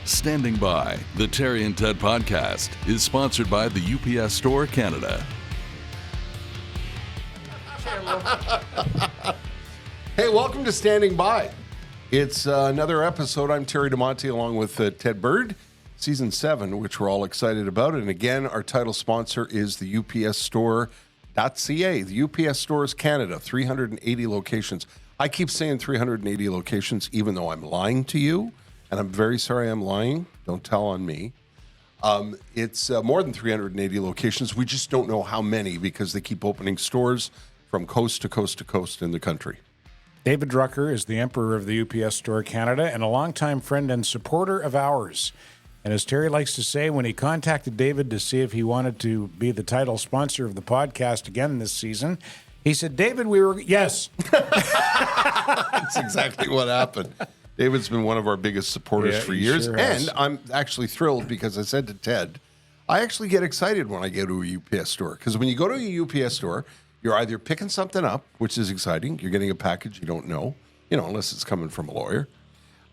Standing By, the Terry and Ted podcast, is sponsored by the UPS Store Canada. Hey, welcome to Standing By. It's another episode. I'm Terry DeMonte along with Ted Bird, Season 7, which we're all excited about. And again, our title sponsor is the UPS Store.ca. The UPS Stores Canada, 380 locations. I keep saying 380 locations, even though I'm lying to you. And I'm very sorry I'm lying. Don't tell on me. It's more than 380 locations. We just don't know how many because they keep opening stores from coast to coast to coast in the country. David Drucker is the emperor of the UPS Store Canada and a longtime friend and supporter of ours. And as Terry likes to say, when he contacted David to see if he wanted to be the title sponsor of the podcast again this season, he said, David, yes. That's exactly what happened. David's been one of our biggest supporters for years. Sure has. And I'm actually thrilled because I said to Ted, I actually get excited when I go to a UPS store. Because when you go to a UPS store, you're either picking something up, which is exciting. You're getting a package you don't know, unless it's coming from a lawyer.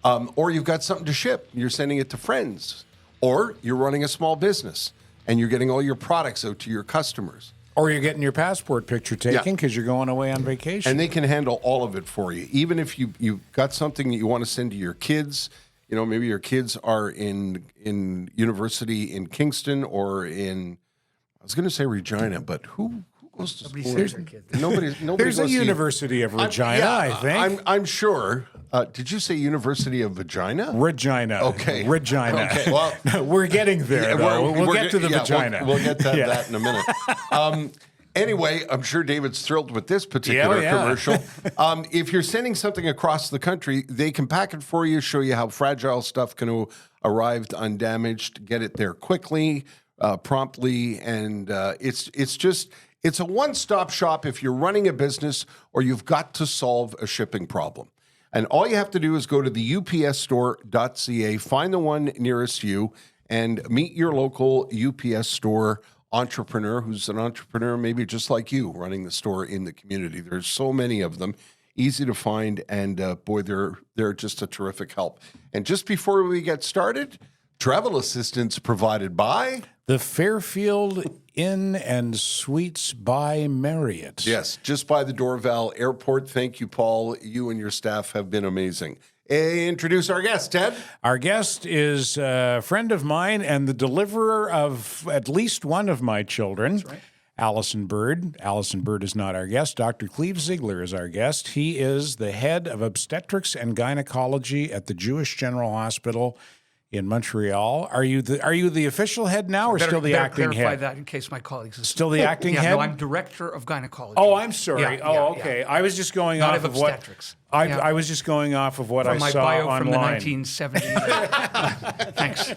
Or you've got something to ship. You're sending it to friends. Or you're running a small business and you're getting all your products out to your customers. Or you're getting your passport picture taken because you're going away on vacation. And they can handle all of it for you. Even if you got something that you want to send to your kids, maybe your kids are in university in Kingston or in, I was going to say Regina, but who goes to school? Nobody There's goes a University of Regina, I think. I'm sure. Did you say University of Vagina? Regina. Okay. Regina. Okay, well, we're getting there, though. We'll get to the vagina. We'll get to that in a minute. Anyway, I'm sure David's thrilled with this particular commercial. If you're sending something across the country, they can pack it for you, show you how fragile stuff can arrive undamaged, get it there quickly, promptly, and it's a one-stop shop if you're running a business or you've got to solve a shipping problem. And all you have to do is go to the upsstore.ca, find the one nearest you, and meet your local UPS store entrepreneur who's an entrepreneur maybe just like you running the store in the community. There's so many of them, easy to find, and boy, they're just a terrific help. And just before we get started, travel assistance provided by the Fairfield Inn and Suites by Marriott. Yes, just by the Dorval Airport. Thank you, Paul. You and your staff have been amazing. Introduce our guest, Ted. Our guest is a friend of mine and the deliverer of at least one of my children. That's right. Allison Bird. Allison Bird is not our guest. Dr. Cleve Ziegler is our guest. He is the head of obstetrics and gynecology at the Jewish General Hospital in Montreal. Are you the official head now, or still the acting head? Clarify that in case my colleagues. Still the acting head? No, I'm director of gynecology. Oh, I'm sorry. Yeah, okay. I was just going Not off of obstetrics. I was just going off of what From I saw my bio online. from the 1970s. Thanks.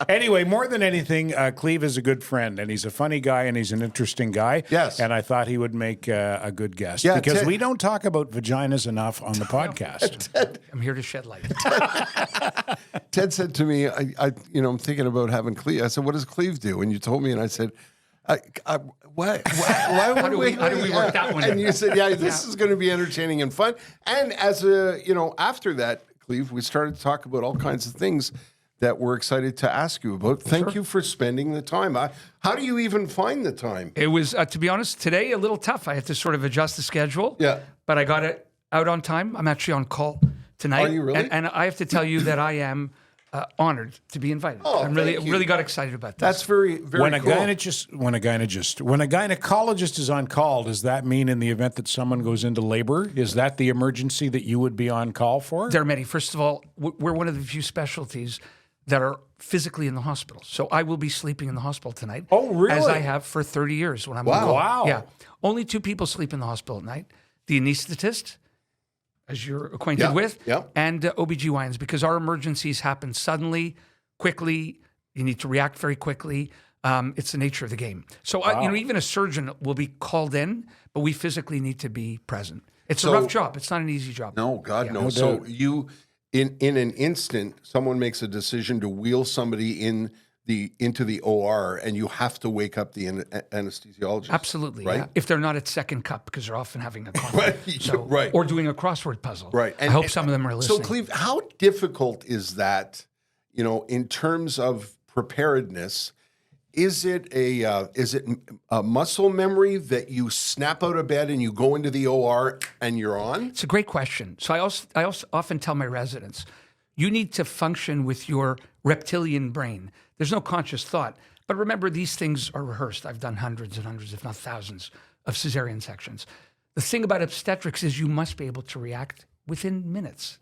Anyway, more than anything, Cleve is a good friend, and he's a funny guy, and he's an interesting guy. Yes. And I thought he would make a good guest. Yeah, because Ted, we don't talk about vaginas enough on the podcast. I'm here to shed light. Ted said to me, I'm thinking about having Cleve. I said, what does Cleve do? And you told me, and I said, why How do we work that one in? And you said, this is going to be entertaining and fun. And as after that, Cleve, we started to talk about all kinds of things that we're excited to ask you about. Thank you for spending the time. How do you even find the time? It was, to be honest, today a little tough. I had to sort of adjust the schedule. Yeah. But I got it out on time. I'm actually on call tonight. Are you really? And I have to tell you that I am honored to be invited. Oh, I'm really got excited about this. That's very, very When a cool. gynecologist is on call, does that mean in the event that someone goes into labor, is that the emergency that you would be on call for? There are many. First of all, we're one of the few specialties that are physically in the hospital. So I will be sleeping in the hospital tonight. Oh, really? As I have for 30 years when I'm on call. Wow. Yeah. Only 2 people sleep in the hospital at night. The anesthetist, as you're acquainted with, and OBGYNs, because our emergencies happen suddenly, quickly. You need to react very quickly. It's the nature of the game. So, even a surgeon will be called in, but we physically need to be present. It's a rough job. It's not an easy job. No, God, Yeah. no. So you, in an instant, someone makes a decision to wheel somebody in into the OR, and you have to wake up the anesthesiologist. Absolutely, right? Yeah. If they're not at second cup, because they're often having a conflict, right, or doing a crossword puzzle. Right. I hope some of them are listening. So, Cleve, how difficult is that? In terms of preparedness, is it a muscle memory that you snap out of bed and you go into the OR and you're on? It's a great question. So I also often tell my residents, you need to function with your reptilian brain. There's no conscious thought. But remember, these things are rehearsed. I've done hundreds and hundreds, if not thousands, of cesarean sections. The thing about obstetrics is you must be able to react within minutes.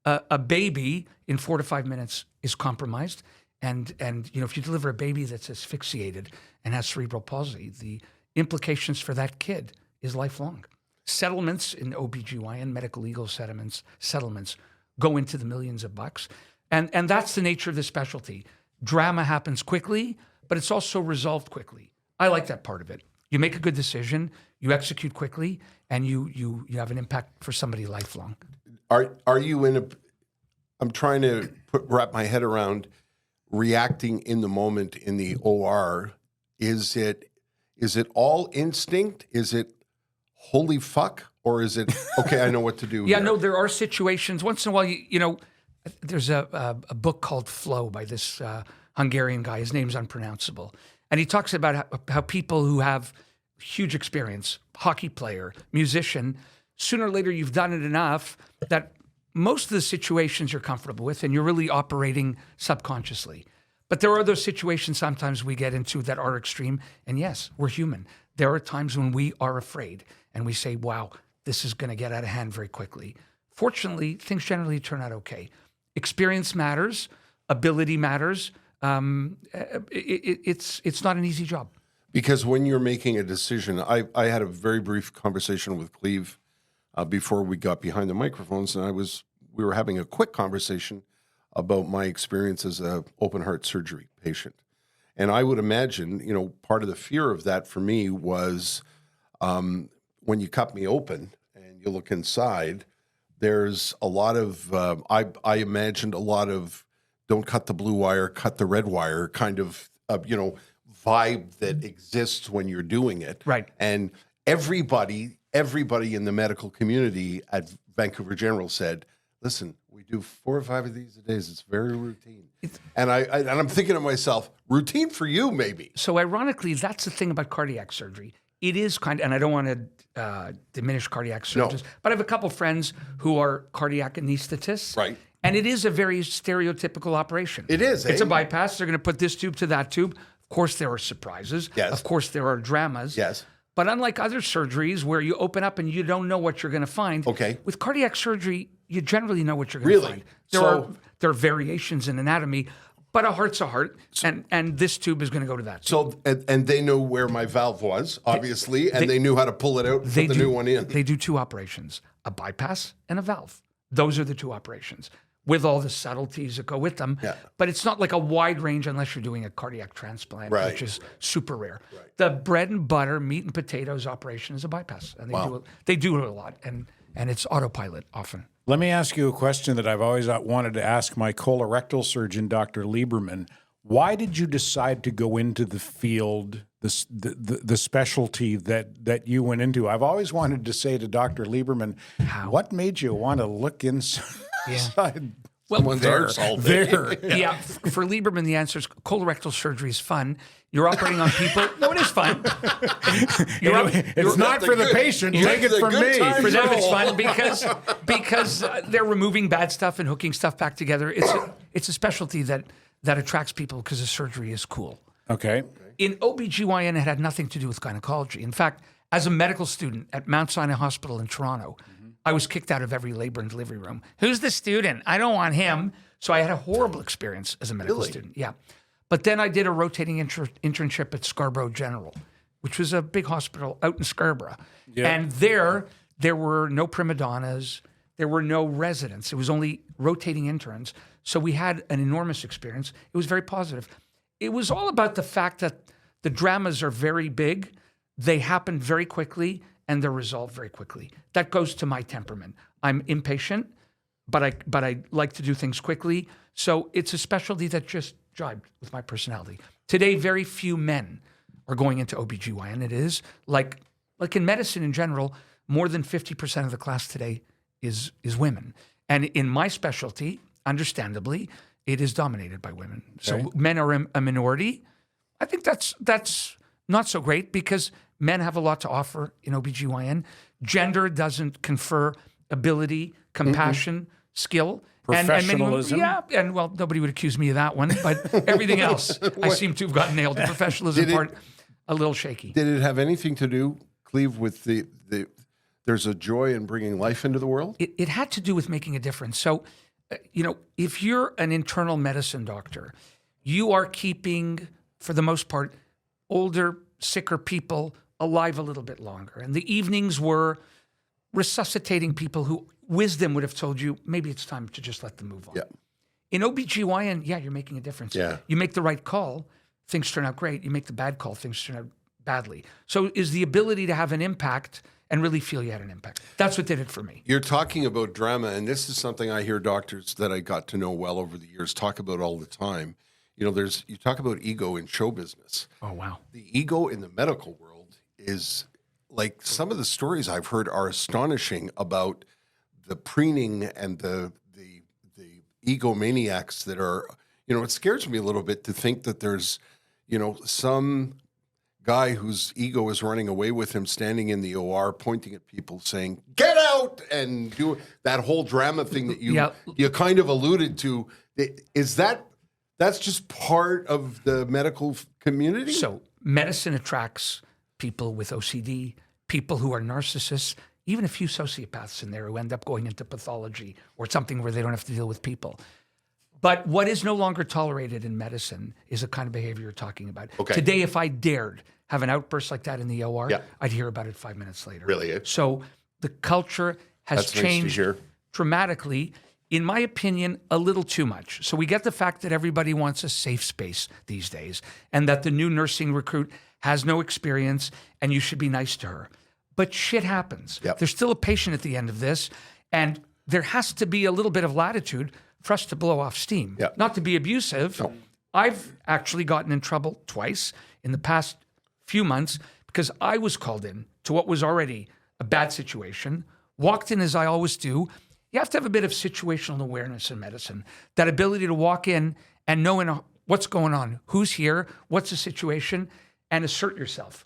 A baby in 4 to 5 minutes is compromised. And if you deliver a baby that's asphyxiated and has cerebral palsy, the implications for that kid is lifelong. Settlements in OBGYN, medical legal settlements go into the millions of bucks. And that's the nature of the specialty. Drama happens quickly, but it's also resolved quickly. I like that part of it. You make a good decision, you execute quickly, and you have an impact for somebody lifelong. Are you in a? I'm trying to wrap my head around reacting in the moment in the OR. Is it all instinct? Is it holy fuck, or is it okay? I know what to do. Yeah, here. no, there are situations. Once in a while, there's a book called Flow by this Hungarian guy. His name's unpronounceable, and he talks about how people who have huge experience, hockey player, musician, sooner or later you've done it enough that most of the situations you're comfortable with and you're really operating subconsciously. But there are those situations sometimes we get into that are extreme. And yes, we're human. There are times when we are afraid and we say, wow, this is going to get out of hand very quickly. Fortunately, things generally turn out okay. Experience matters. Ability matters. It's not an easy job. Because when you're making a decision, I had a very brief conversation with Cleve before we got behind the microphones, and we were having a quick conversation about my experience as an open heart surgery patient. And I would imagine, part of the fear of that for me was when you cut me open and you look inside, there's a lot of, I imagined a lot of don't cut the blue wire, cut the red wire kind of, vibe that exists when you're doing it. Right. And everybody in the medical community at Vancouver General said, listen, we do 4 or 5 of these a day. It's very routine. And I'm thinking to myself, routine for you, maybe. So ironically, that's the thing about cardiac surgery. It is and I don't want to diminish cardiac surgeons, but I have a couple friends who are cardiac anesthetists. Right. And it is a very stereotypical operation. It is. It's a bypass. They're going to put this tube to that tube. Of course, there are surprises. Yes. Of course, there are dramas. Yes. But unlike other surgeries where you open up and you don't know what you're going to find, okay, with cardiac surgery, you generally know what you're going to find. There are variations in anatomy, but a heart's a heart, and this tube is going to go to that tube. So, and they know where my valve was, obviously, and they knew how to pull it out and put the new one in. They do 2 operations, a bypass and a valve. Those are the 2 operations, with all the subtleties that go with them. Yeah. But it's not like a wide range unless you're doing a cardiac transplant, Right. which is super rare. Right. The bread and butter, meat and potatoes operation is a bypass. And they do it a lot, and it's autopilot often. Let me ask you a question that I've always wanted to ask my colorectal surgeon, Dr. Lieberman. Why did you decide to go into the field, the specialty that you went into? I've always wanted to say to Dr. Lieberman, what made you want to look inside? Yeah. Well, there. Yeah, for Lieberman, the answer is colorectal surgery is fun. You're operating on people. No, it is fun. It's not for the patient. Take it from me. For them, it's fun because they're removing bad stuff and hooking stuff back together. It's a specialty that attracts people because the surgery is cool. Okay. In OBGYN, it had nothing to do with gynecology. In fact, as a medical student at Mount Sinai Hospital in Toronto, I was kicked out of every labor and delivery room. Who's the student? I don't want him. So I had a horrible experience as a medical student. Yeah. But then I did a rotating internship at Scarborough General, which was a big hospital out in Scarborough. Yeah. And there were no prima donnas. There were no residents. It was only rotating interns. So we had an enormous experience. It was very positive. It was all about the fact that the dramas are very big. They happen very quickly, and they're resolved very quickly. That goes to my temperament. I'm impatient, but I like to do things quickly. So it's a specialty that just jibed with my personality. Today, very few men are going into OBGYN. It is like in medicine in general, more than 50% of the class today is women. And in my specialty, understandably, it is dominated by women. Okay. So men are a minority. I think that's not so great because men have a lot to offer in OBGYN. Gender doesn't confer ability, compassion, skill. Professionalism. And well, nobody would accuse me of that one, but everything else, I seem to have gotten nailed. The professionalism part, a little shaky. Did it have anything to do, Cleve, with the there's a joy in bringing life into the world? It had to do with making a difference. So, if you're an internal medicine doctor, you are keeping, for the most part, older, sicker people alive a little bit longer. And the evenings were resuscitating people who wisdom would have told you, maybe it's time to just let them move on. Yeah. In OBGYN, you're making a difference. Yeah. You make the right call, things turn out great. You make the bad call, things turn out badly. So is the ability to have an impact and really feel you had an impact. That's what did it for me. You're talking about drama, and this is something I hear doctors that I got to know well over the years talk about all the time. You talk about ego in show business. Oh, wow. The ego in the medical world is like some of the stories I've heard are astonishing about the preening and the egomaniacs that are, it scares me a little bit to think that there's, some guy whose ego is running away with him standing in the OR pointing at people saying, get out, and do that whole drama thing that you kind of alluded to. That's just part of the medical community? So medicine attracts people with OCD, people who are narcissists, even a few sociopaths in there who end up going into pathology or something where they don't have to deal with people. But what is no longer tolerated in medicine is the kind of behavior you're talking about. Okay. Today, if I dared have an outburst like that in the OR, Yeah. I'd hear about it 5 minutes later. Really? So the culture has That's nice to changed hear. dramatically, in my opinion, a little too much. So we get the fact that everybody wants a safe space these days and that the new nursing recruit has no experience and you should be nice to her. But shit happens. Yep. There's still a patient at the end of this, and there has to be a little bit of latitude for us to blow off steam. Yep. Not to be abusive. No. I've actually gotten in trouble twice in the past few months because I was called in to what was already a bad situation, walked in as I always do. You have to have a bit of situational awareness in medicine, that ability to walk in and know what's going on, who's here, what's the situation, and assert yourself.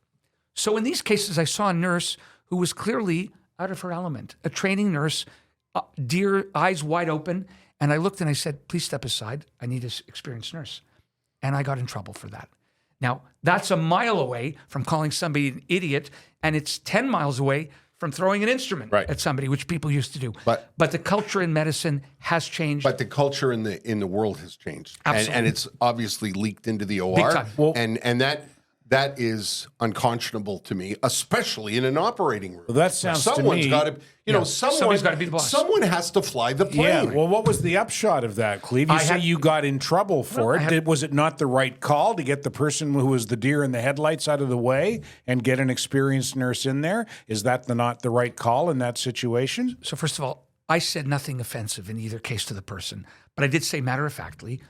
So in these cases, I saw a nurse who was clearly out of her element, a training nurse, deer, eyes wide open. And I looked and I said, please step aside. I need an experienced nurse. And I got in trouble for that. Now, that's a mile away from calling somebody an idiot, and it's 10 miles away from throwing an instrument at somebody, which people used to do. But the culture in medicine has changed. But the culture in the world has changed. Absolutely. And it's obviously leaked into the OR. Big time. Well, and that is unconscionable to me, especially in an operating room. Well, that sounds Someone's to me... got to, somebody's got to be the boss. Someone has to fly the plane. Yeah, well, what was the upshot of that, Cleve? You say you got in trouble for it. Was it not the right call to get the person who was the deer in the headlights out of the way and get an experienced nurse in there? Is that not the right call in that situation? So first of all, I said nothing offensive in either case to the person, but I did say matter-of-factly,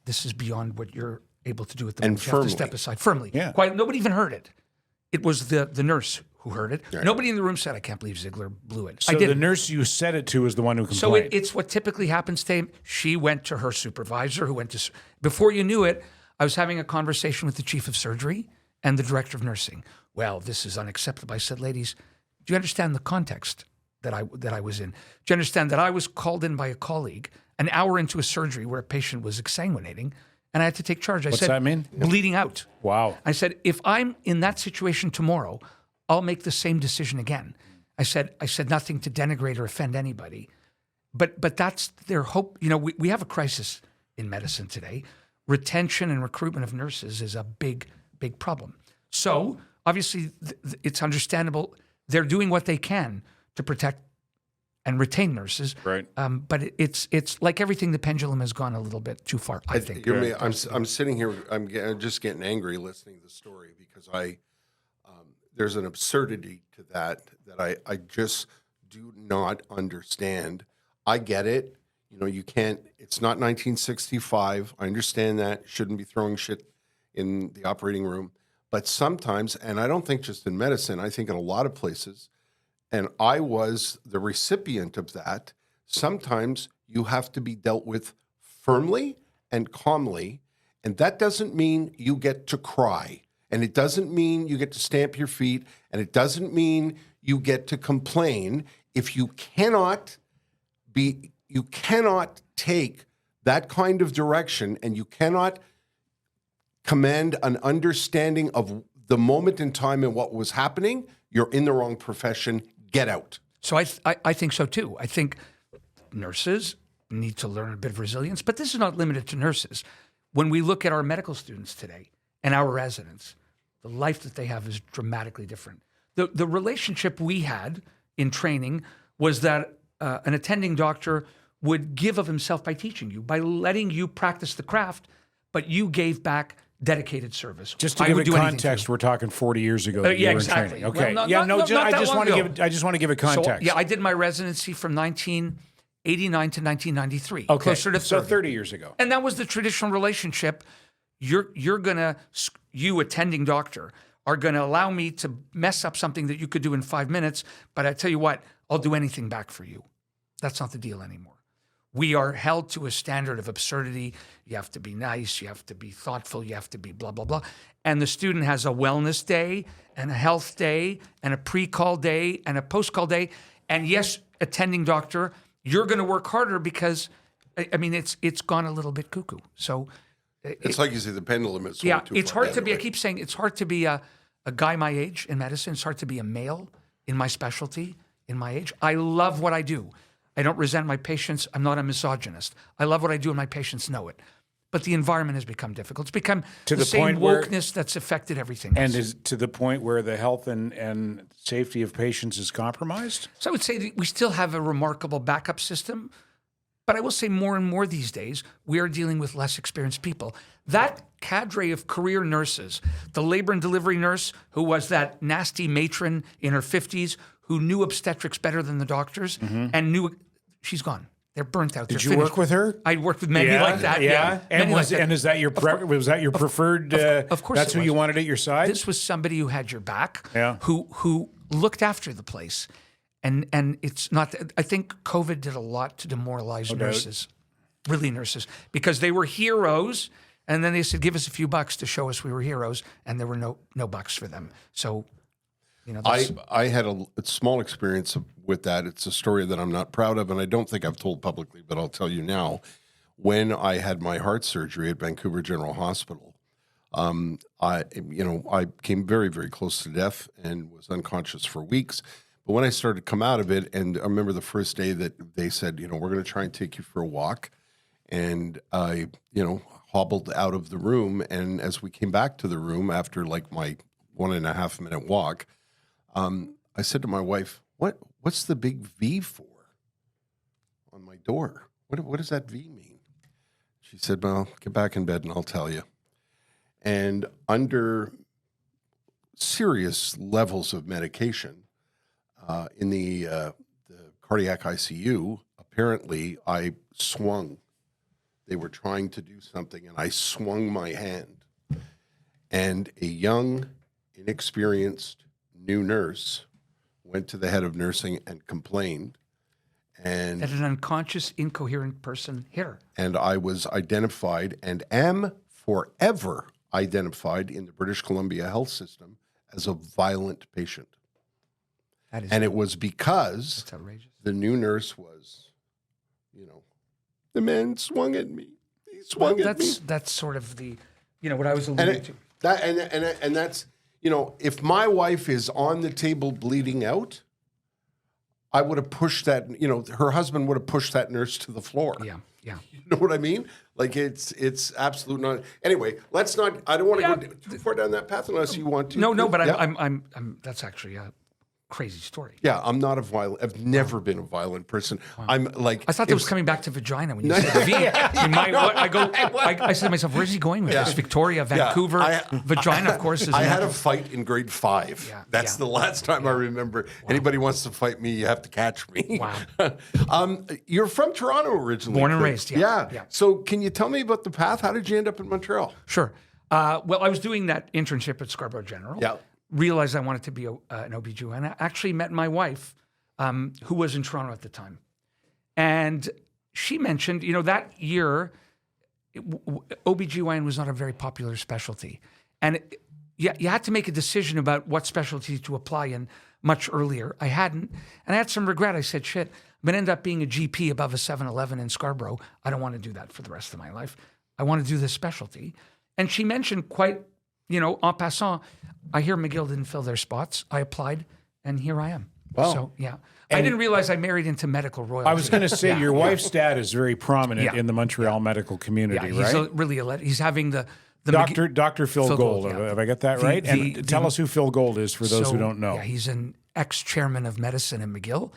this is beyond what you're able to do with the And moment. You have to firmly. step aside firmly. Yeah. Quite, nobody even heard it. It was the nurse who heard it. Right. Nobody in the room said, I can't believe Ziegler blew it. So I the didn't. nurse you said it to is the one who So complained. it's what typically happens to him. She went to her supervisor who went to, before you knew it, I was having a conversation with the chief of surgery and the director of nursing. Well, this is unacceptable. I said, ladies, do you understand the context that I was in? Do you understand that I was called in by a colleague an hour into a surgery where a patient was exsanguinating and I had to take charge. What's that mean? Bleeding out. Wow. I said, if I'm in that situation tomorrow, I'll make the same decision again. I said nothing to denigrate or offend anybody, but that's their hope. We have a crisis in medicine today. Retention and recruitment of nurses is a big, big problem. So obviously it's understandable. They're doing what they can to protect and retain nurses. Right. But it's like everything, the pendulum has gone a little bit too far, I think. I'm sitting here. I'm just getting angry listening to the story because there's an absurdity to that I just do not understand. I get it. you can't, it's not 1965. I understand that. Shouldn't be throwing shit in the operating room. But sometimes, and I don't think just in medicine, I think in a lot of places, and I was the recipient of that, sometimes you have to be dealt with firmly and calmly. And that doesn't mean you get to cry. And it doesn't mean you get to stamp your feet. And it doesn't mean you get to complain. If you cannot take that kind of direction, and you cannot command an understanding of the moment in time and what was happening, you're in the wrong profession. Get out. So I think so too. I think nurses need to learn a bit of resilience, but this is not limited to nurses. When we look at our medical students today and our residents, the life that they have is dramatically different. The relationship we had in training was that an attending doctor would give of himself by teaching you, by letting you practice the craft, but you gave back dedicated service. Just to give it context, we're talking 40 years ago. Yeah, exactly. Okay. Well, I just want to give it context. So, I did my residency from 1989 to 1993. Okay. Closer to 30. So 30 years ago. And that was the traditional relationship. You attending doctor are gonna allow me to mess up something that you could do in 5 minutes, but I tell you what, I'll do anything back for you. That's not the deal anymore. We are held to a standard of absurdity. You have to be nice. You have to be thoughtful. You have to be blah, blah, blah. And the student has a wellness day and a health day and a pre-call day and a post-call day. And yes, attending doctor, you're going to work harder because, I mean, it's gone a little bit cuckoo. So it's like you say, the pendulum is it's hard to be, I keep saying, it's hard to be a guy my age in medicine. It's hard to be a male in my specialty, in my age. I love what I do. I don't resent my patients. I'm not a misogynist. I love what I do, and my patients know it. But the environment has become difficult. It's become to the same wokeness that's affected everything else. And is to the point where the health and safety of patients is compromised? So I would say that we still have a remarkable backup system, but I will say more and more these days, we are dealing with less experienced people. That cadre of career nurses, the labor and delivery nurse who was that nasty matron in her 50s who knew obstetrics better than the doctors and knew, she's gone. They're burnt out. Did you work with her? I worked with many like that. Yeah. And was that your preferred? Of course, that's who you wanted at your side. This was somebody who had your back. Yeah. Who looked after the place, and it's not. I think COVID did a lot to demoralize nurses, really nurses, because they were heroes, and then they said, "Give us a few bucks to show us we were heroes," and there were no bucks for them. So. I had a small experience with that. It's a story that I'm not proud of, and I don't think I've told publicly, but I'll tell you now. When I had my heart surgery at Vancouver General Hospital, I came very, very close to death and was unconscious for weeks. But when I started to come out of it, and I remember the first day that they said, we're going to try and take you for a walk, and I, hobbled out of the room. And as we came back to the room after like my 1.5 minute walk, I said to my wife, what's the big V for on my door? What does that V mean? She said, well, get back in bed and I'll tell you. And under serious levels of medication in the cardiac ICU, apparently I swung. They were trying to do something and I swung my hand. And a young, inexperienced new nurse went to the head of nursing and complained. And that an unconscious, incoherent person hit her. And I was identified and am forever identified in the British Columbia health system as a violent patient. And it was because the new nurse was, the man swung at me. He swung at me. That's sort of the, what I was alluding to. And that's, if my wife is on the table bleeding out, I would have pushed that, her husband would have pushed that nurse to the floor. Yeah. You know what I mean? Like it's absolute not. Anyway, let's not. I don't want to go too far down that path unless you want to. No, but I'm. That's actually crazy story. Yeah, I'm not a violent. I've never been a violent person. I'm like. I thought that was coming back to vagina when you said V. I said to myself, where's he going with this? Victoria, Vancouver, vagina, of course. I had a fight in grade 5. Yeah, that's the last time I remember. Anybody wants to fight me, you have to catch me. Wow. You're from Toronto originally. Born and raised. Yeah. So can you tell me about the path? How did you end up in Montreal? Sure. Well, I was doing that internship at Scarborough General. Yeah. Realized I wanted to be an OBGYN. I actually met my wife, who was in Toronto at the time. And she mentioned, that year, OBGYN was not a very popular specialty. And you had to make a decision about what specialty to apply in much earlier. I hadn't. And I had some regret. I said, shit, I'm going to end up being a GP above a 7-Eleven in Scarborough. I don't want to do that for the rest of my life. I want to do this specialty. And she mentioned quite, en passant, I hear McGill didn't fill their spots. I applied, and here I am. Wow. So, yeah. I didn't realize I married into medical royalty. I was going to say, your wife's dad is very prominent in the Montreal medical community, right? He's having the Dr. Phil Gold. Have I got that right? And tell us who Phil Gold is for those who don't know. Yeah, he's an ex-chairman of medicine in McGill.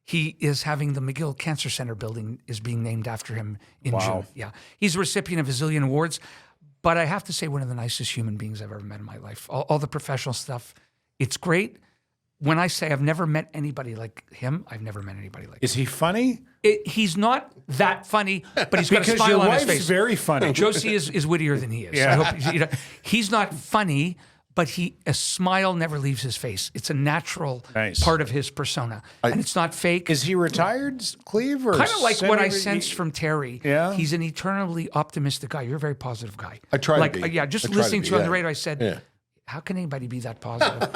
He is having the McGill Cancer Center building is being named after him in June. Yeah, he's a recipient of a zillion awards. But I have to say, one of the nicest human beings I've ever met in my life. All the professional stuff, it's great. When I say I've never met anybody like him, I've never met anybody like him. Is he funny? He's not that funny, but he's got a smile on his face. Because your wife's very funny. Josie is wittier than he is. Yeah. I hope, he's not funny, but a smile never leaves his face. It's a natural part of his persona, and it's not fake. Is he retired, Cleve? Kind of like what I sensed from Terry. Yeah, he's an eternally optimistic guy. You're a very positive guy. I try to be. Just listening to you on the radio, I said, how can anybody be that positive?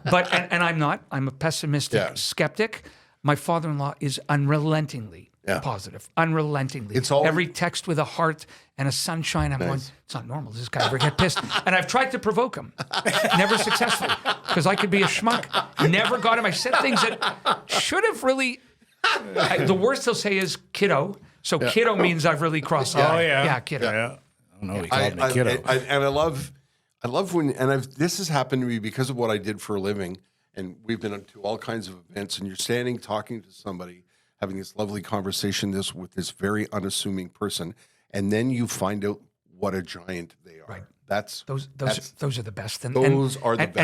But and I'm not. I'm a pessimistic skeptic. My father-in-law is unrelentingly positive, unrelentingly. It's all every text with a heart and a sunshine. I'm going, it's not normal. Does this guy ever get pissed? And I've tried to provoke him, never successfully, because I could be a schmuck. Never got him. I said things that should have really. The worst he'll say is kiddo. So kiddo means I've really crossed. Yeah, kiddo. Yeah. I don't know. He called me kiddo. And I love when, this has happened to me because of what I did for a living, and we've been to all kinds of events, and you're standing talking to somebody, having this lovely conversation with this very unassuming person, and then you find out what a giant they are. Right. Those are the best. Those are the best. And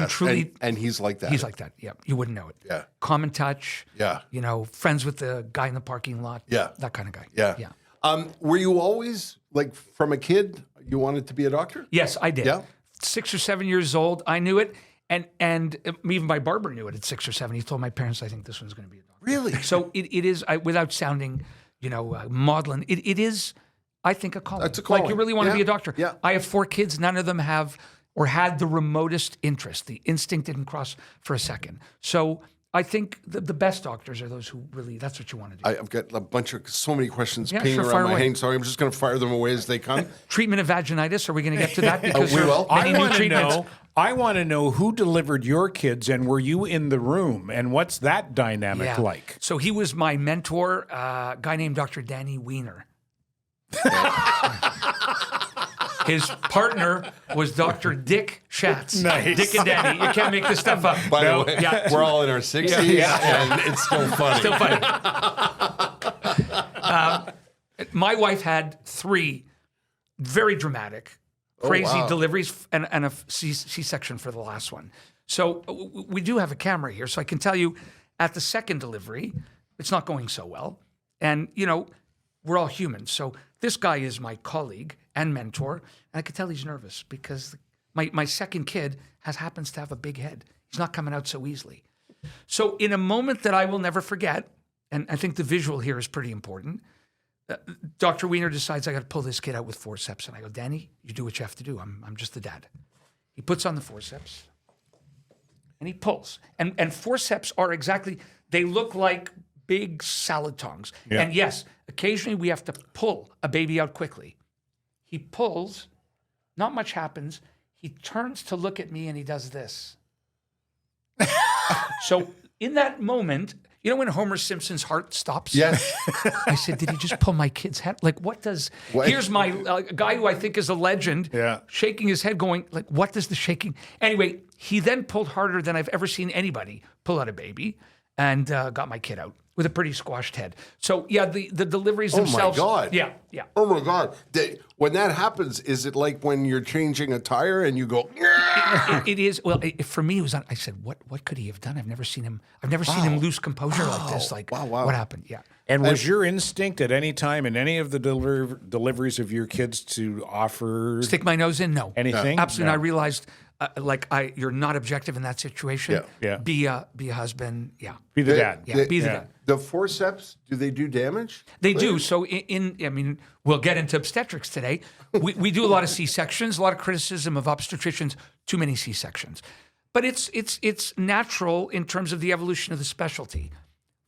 truly, and he's like that. He's like that. Yeah, you wouldn't know it. Yeah. Common touch. Yeah. Friends with the guy in the parking lot. Yeah. That kind of guy. Yeah. Were you always like from a kid you wanted to be a doctor? Yes, I did. Yeah. 6 or 7 years old, I knew it, and even my barber knew it at 6 or 7. He told my parents, "I think this one's going to be a doctor." Really? So it is, without sounding, maudlin. It is, I think, a calling. It's a calling. Like you really want to be a doctor. Yeah. I have 4 kids. None of them have or had the remotest interest. The instinct didn't cross for a second. So I think the best doctors are those who really, that's what you want to do. I've got so many questions pinging around my head. Sorry, I'm just going to fire them away as they come. Treatment of vaginitis, are we going to get to that? Because we will. I want to know who delivered your kids, and were you in the room, and what's that dynamic like? So he was my mentor, a guy named Dr. Danny Weiner. His partner was Dr. Dick Schatz. Nice. Dick and Danny. You can't make this stuff up. By the way, we're all in our 60s, and it's still funny. Still funny. My wife had 3 very dramatic, crazy deliveries and a C-section for the last one. So we do have a camera here, so I can tell you at the second delivery, it's not going so well. And, we're all humans. So this guy is my colleague and mentor, and I could tell he's nervous because my second kid happens to have a big head. He's not coming out so easily. So in a moment that I will never forget, and I think the visual here is pretty important, Dr. Weiner decides I got to pull this kid out with forceps. And I go, Danny, you do what you have to do. I'm just the dad. He puts on the forceps, and he pulls. And forceps are they look like big salad tongs. Yeah. And yes, occasionally we have to pull a baby out quickly. He pulls, not much happens. He turns to look at me and he does this. So in that moment, when Homer Simpson's heart stops? Yes. I said, did he just pull my kid's head? Like, here's my guy who I think is a legend, shaking his head going, like, what does the shaking? Anyway, He then pulled harder than I've ever seen anybody pull out a baby and got my kid out with a pretty squashed head. So, yeah, the deliveries themselves. Oh, my God. Yeah. Oh, my God. When that happens, is it like when you're changing a tire and you go, It is. Well, for me, it was. I said, what could he have done? I've never seen him lose composure like this. Like, what happened? Yeah. And was your instinct at any time in any of the deliveries of your kids to offer Stick my nose in? No. anything? Absolutely. No. I realized, you're not objective in that situation. Yeah. Be a husband. Yeah. Be the dad. Yeah. Be the dad. the forceps, do they do damage? They do. So we'll get into obstetrics today. We do a lot of C-sections, a lot of criticism of obstetricians, too many C-sections. But it's natural in terms of the evolution of the specialty.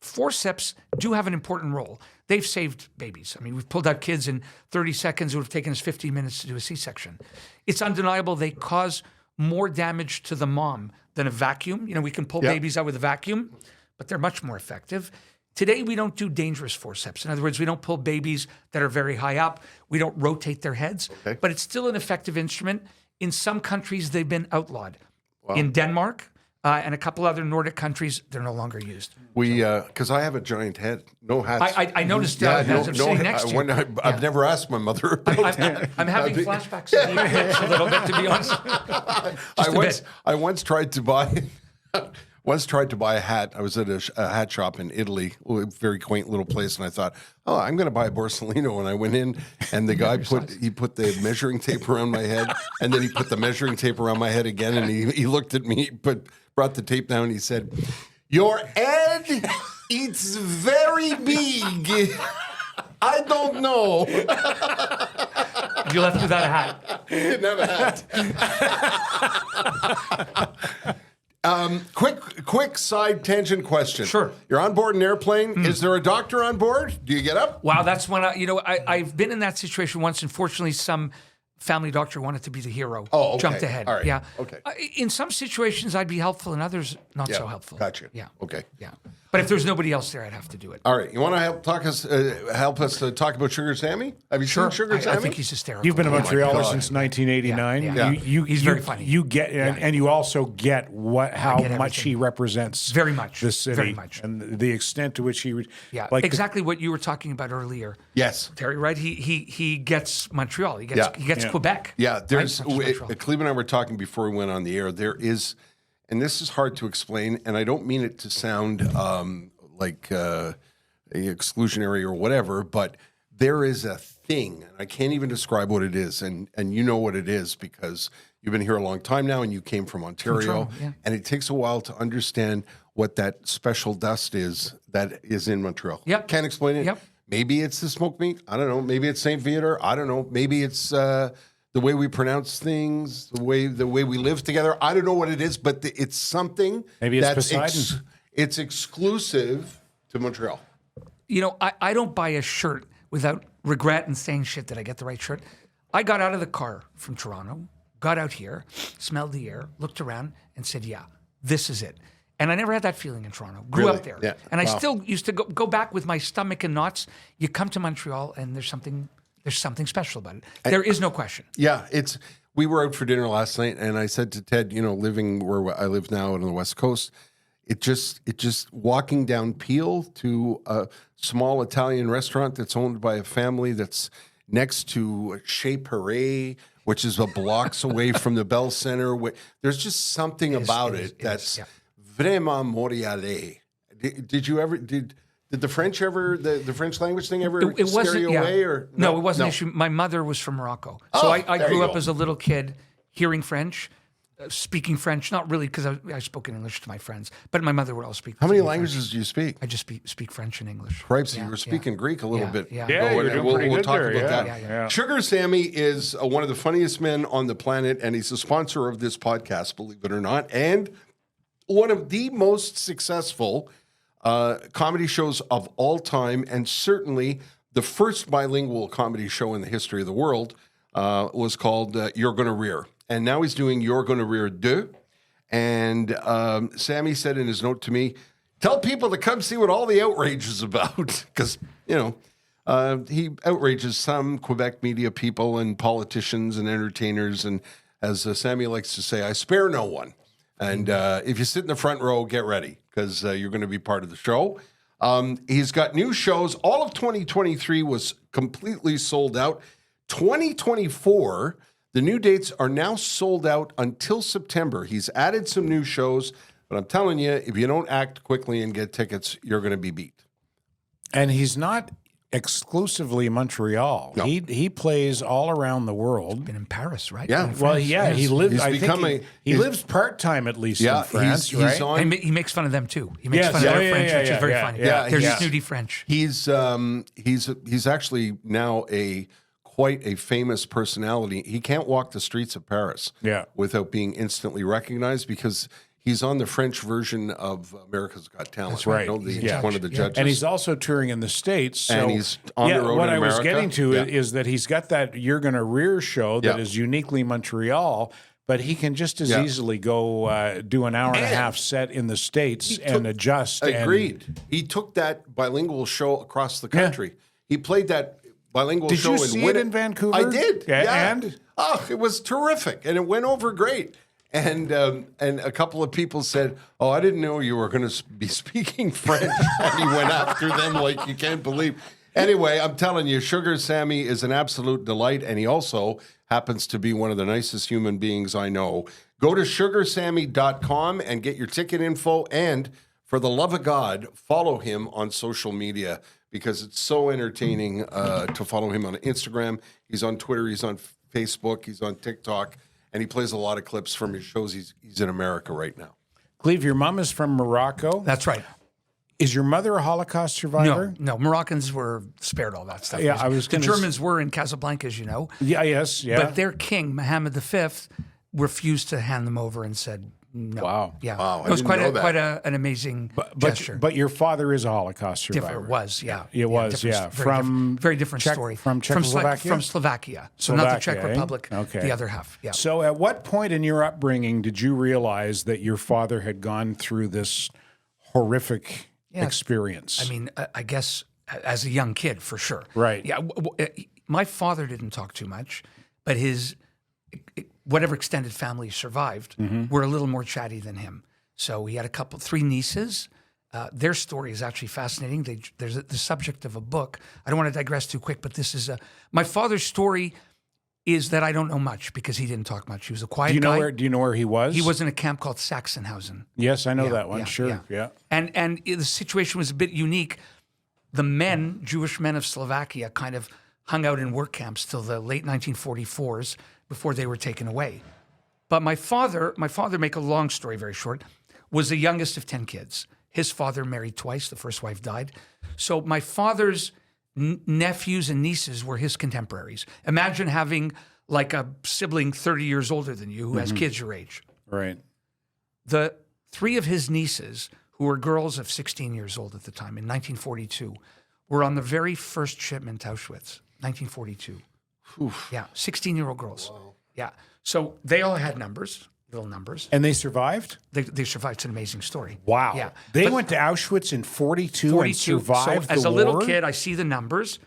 Forceps do have an important role. They've saved babies. I mean, we've pulled out kids in 30 seconds. It would have taken us 15 minutes to do a C-section. It's undeniable they cause more damage to the mom than a vacuum. We can pull babies out with a vacuum, but they're much more effective. Today, we don't do dangerous forceps. In other words, we don't pull babies that are very high up. We don't rotate their heads, but it's still an effective instrument. In some countries, they've been outlawed. Wow. In Denmark and a couple other Nordic countries, they're no longer used. Because I have a giant head, no hats. I noticed as I'm sitting next to you. I've never asked my mother about that. I'm having flashbacks of your hips a little bit, to be honest. I once tried to buy... a hat. I was at a hat shop in Italy, a very quaint little place, and I thought, I'm going to buy a Borsellino. And I went in, and the guy put the measuring tape around my head, and then he put the measuring tape around my head again, and he looked at me, brought the tape down, and he said, "Your head, it's very big. I don't know." You left without a hat. Didn't have a hat. Quick side tangent question. Sure. You're on board an airplane. Is there a doctor on board? Do you get up? Wow, that's when I've been in that situation once. Unfortunately, some family doctor wanted to be the hero. Oh, okay. Jumped ahead. All right. Yeah. Okay. In some situations, I'd be helpful. In others, not so helpful. Gotcha. Yeah. Okay. Yeah. But if there's nobody else there, I'd have to do it. All right. You want to help us talk about Sugar Sammy? Have you seen Sugar Sammy? I think he's hysterical. You've been a Montrealer since 1989. Yeah. He's very funny. You get, and you also get how much he represents very much the city, very much, and the extent to which he exactly what you were talking about earlier. Yes, Terry, right? He gets Montreal. He gets Quebec. Yeah, there's Cleve and I were talking before we went on the air. There is, and this is hard to explain, and I don't mean it to sound like exclusionary or whatever, but there is a thing, and I can't even describe what it is, and you know what it is because you've been here a long time now, and you came from Ontario, and it takes a while to understand what that special dust is that is in Montreal. Yep. Can't explain it. Yep. Maybe it's the smoked meat. I don't know. Maybe it's St. Viator. I don't know. Maybe it's the way we pronounce things, the way we live together. I don't know what it is, but it's something. Maybe it's Poseidon. It's exclusive to Montreal. I don't buy a shirt without regret and saying shit that I get the right shirt. I got out of the car from Toronto, got out here, smelled the air, looked around, and said, "Yeah, this is it." And I never had that feeling in Toronto. Grew up there, and I still used to go back with my stomach in knots. You come to Montreal, and there's something special about it. There is no question. Yeah, we were out for dinner last night, and I said to Ted, living where I live now on the West Coast, it just walking down Peel to a small Italian restaurant that's owned by a family that's next to Chez Perret, which is a blocks away from the Bell Center. There's just something about it that's vraiment Montrealais. Did the French ever, the French language thing ever scare you away? Or no, it wasn't an issue. My mother was from Morocco. So I grew up as a little kid hearing French, speaking French, not really because I spoke in English to my friends, but my mother would all speak. How many languages do you speak? I just speak French and English. Right, so you were speaking Greek a little bit. You're doing pretty good talk there. about that. Yeah. Sugar Sammy is one of the funniest men on the planet, and he's a sponsor of this podcast, believe it or not, and one of the most successful comedy shows of all time, and certainly the first bilingual comedy show in the history of the world was called You're Gonna Rear. And now he's doing You're Gonna Rear 2. And Sammy said in his note to me, tell people to come see what all the outrage is about. Because, he outrages some Quebec media people and politicians and entertainers. And as Sammy likes to say, I spare no one. And if you sit in the front row, get ready because you're going to be part of the show. He's got new shows. All of 2023 was completely sold out. 2024, the new dates are now sold out until September. He's added some new shows, but I'm telling you, if you don't act quickly and get tickets, you're going to be beat. And he's not exclusively Montreal. No. He plays all around the world. Been in Paris, right? Yeah. Well, yeah, he lives. He's I become think he lives part time at least in France, he's right? on. And he makes fun of them too. He makes Yes. fun of their Yeah, French, yeah, which yeah, is very yeah, funny. yeah. They're Yeah. snooty French. He's actually now quite a famous personality. He can't walk the streets of Paris without being instantly recognized because he's on the French version of America's Got Talent. That's right. He's one of the judges. And he's also touring in the States. So, and he's on the road what in I was America. getting to is that he's got that You're Gonna Rear show that is uniquely Montreal, but he can just as easily go do an hour and a half set in the States and adjust. Agreed. He took that bilingual show across the country. He played that bilingual show Did you see it in Vancouver? I did. Yeah. And? Oh, it was terrific. And it went over great. And a couple of people said, "Oh, I didn't know you were going to be speaking French." And he went after them like you can't believe. Anyway, I'm telling you, Sugar Sammy is an absolute delight, and he also happens to be one of the nicest human beings I know. Go to sugarsammy.com and get your ticket info, and for the love of God, follow him on social media because it's so entertaining to follow him on Instagram. He's on Twitter. He's on Facebook. He's on TikTok. And he plays a lot of clips from his shows. He's in America right now. Cleve, your mom is from Morocco. That's right. Is your mother a Holocaust survivor? No. Moroccans were spared all that stuff. Yeah, the Germans were in Casablanca, as you know. Yeah, yes, yeah. But their king, Mohammed V, refused to hand them over and said no. Wow. Yeah. Wow, It was I didn't know quite that. an amazing gesture. But your father is a Holocaust survivor. Different was, yeah. It was, different- From very different story. From Czechoslovakia? From Slovakia. So not the Czech Slovakia, eh? Republic, Okay. the other half. Yeah. So at what point in your upbringing did you realize that your father had gone through this horrific experience? I mean, I guess as a young kid, for sure. Right. Yeah. My father didn't talk too much, but his whatever extended family survived were a little more chatty than him. So he had three nieces. Their story is actually fascinating. They're the subject of a book. I don't want to digress too quick, but this is my father's story. Is that I don't know much because he didn't talk much. He was a quiet guy. Do you know where he was? He was in a camp called Sachsenhausen. Yes, I know that one. Sure. Yeah. And the situation was a bit unique. The men, Jewish men of Slovakia, kind of hung out in work camps till the late 1944s before they were taken away. But my father, make a long story very short, was the youngest of 10 kids. His father married twice. The first wife died. So my father's nephews and nieces were his contemporaries. Imagine having like a sibling 30 years older than you who has kids your age. Right. The three of his nieces, who were girls of 16 years old at the time, in 1942, were on the very first shipment to Auschwitz, 1942. Oof. Yeah, 16-year-old girls. Wow. Yeah. So they all had little numbers. And they survived? They survived. It's an amazing story. Wow. Yeah. They went to Auschwitz in 42 and survived so as the a little war? kid, I see the numbers.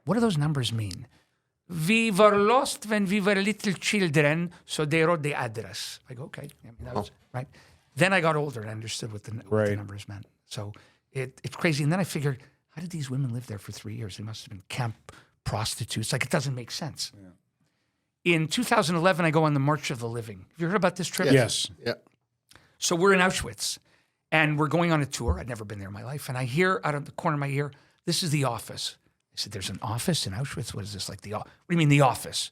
What do those numbers mean? We were lost when we were little children, so they wrote the address. I go, okay. I mean, that was, right. Then I got older and understood what the numbers meant. So it's crazy. And then I figured, how did these women live there for 3 years? They must have been camp prostitutes. Like, it doesn't make sense. Yeah. In 2011, I go on the March of the Living. Have you heard about this trip? Yes. Yeah. So we're in Auschwitz, and we're going on a tour. I'd never been there in my life. And I hear out of the corner of my ear, this is the office. I said, there's an office in Auschwitz? What is this, like what do you mean the office?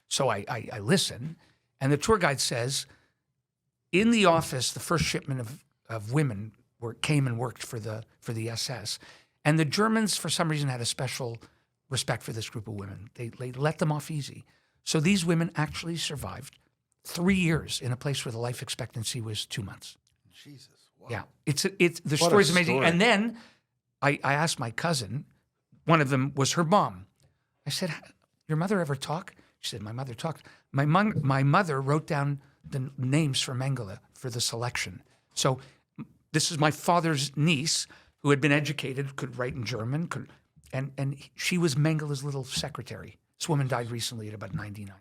So I listen, and the tour guide says, in the office, the first shipment of women came and worked for the SS. And the Germans, for some reason, had a special respect for this group of women. They let them off easy. So these women actually survived 3 years in a place where the life expectancy was 2 months. Jesus. Wow. Yeah. The story's amazing. Story. And then I asked my cousin, one of them was her mom. I said, your mother ever talk? She said, my mother talked. My mother wrote down the names for Mengele for the selection. So this is my father's niece who had been educated, could write in German, and she was Mengele's little secretary. This woman died recently at about 99.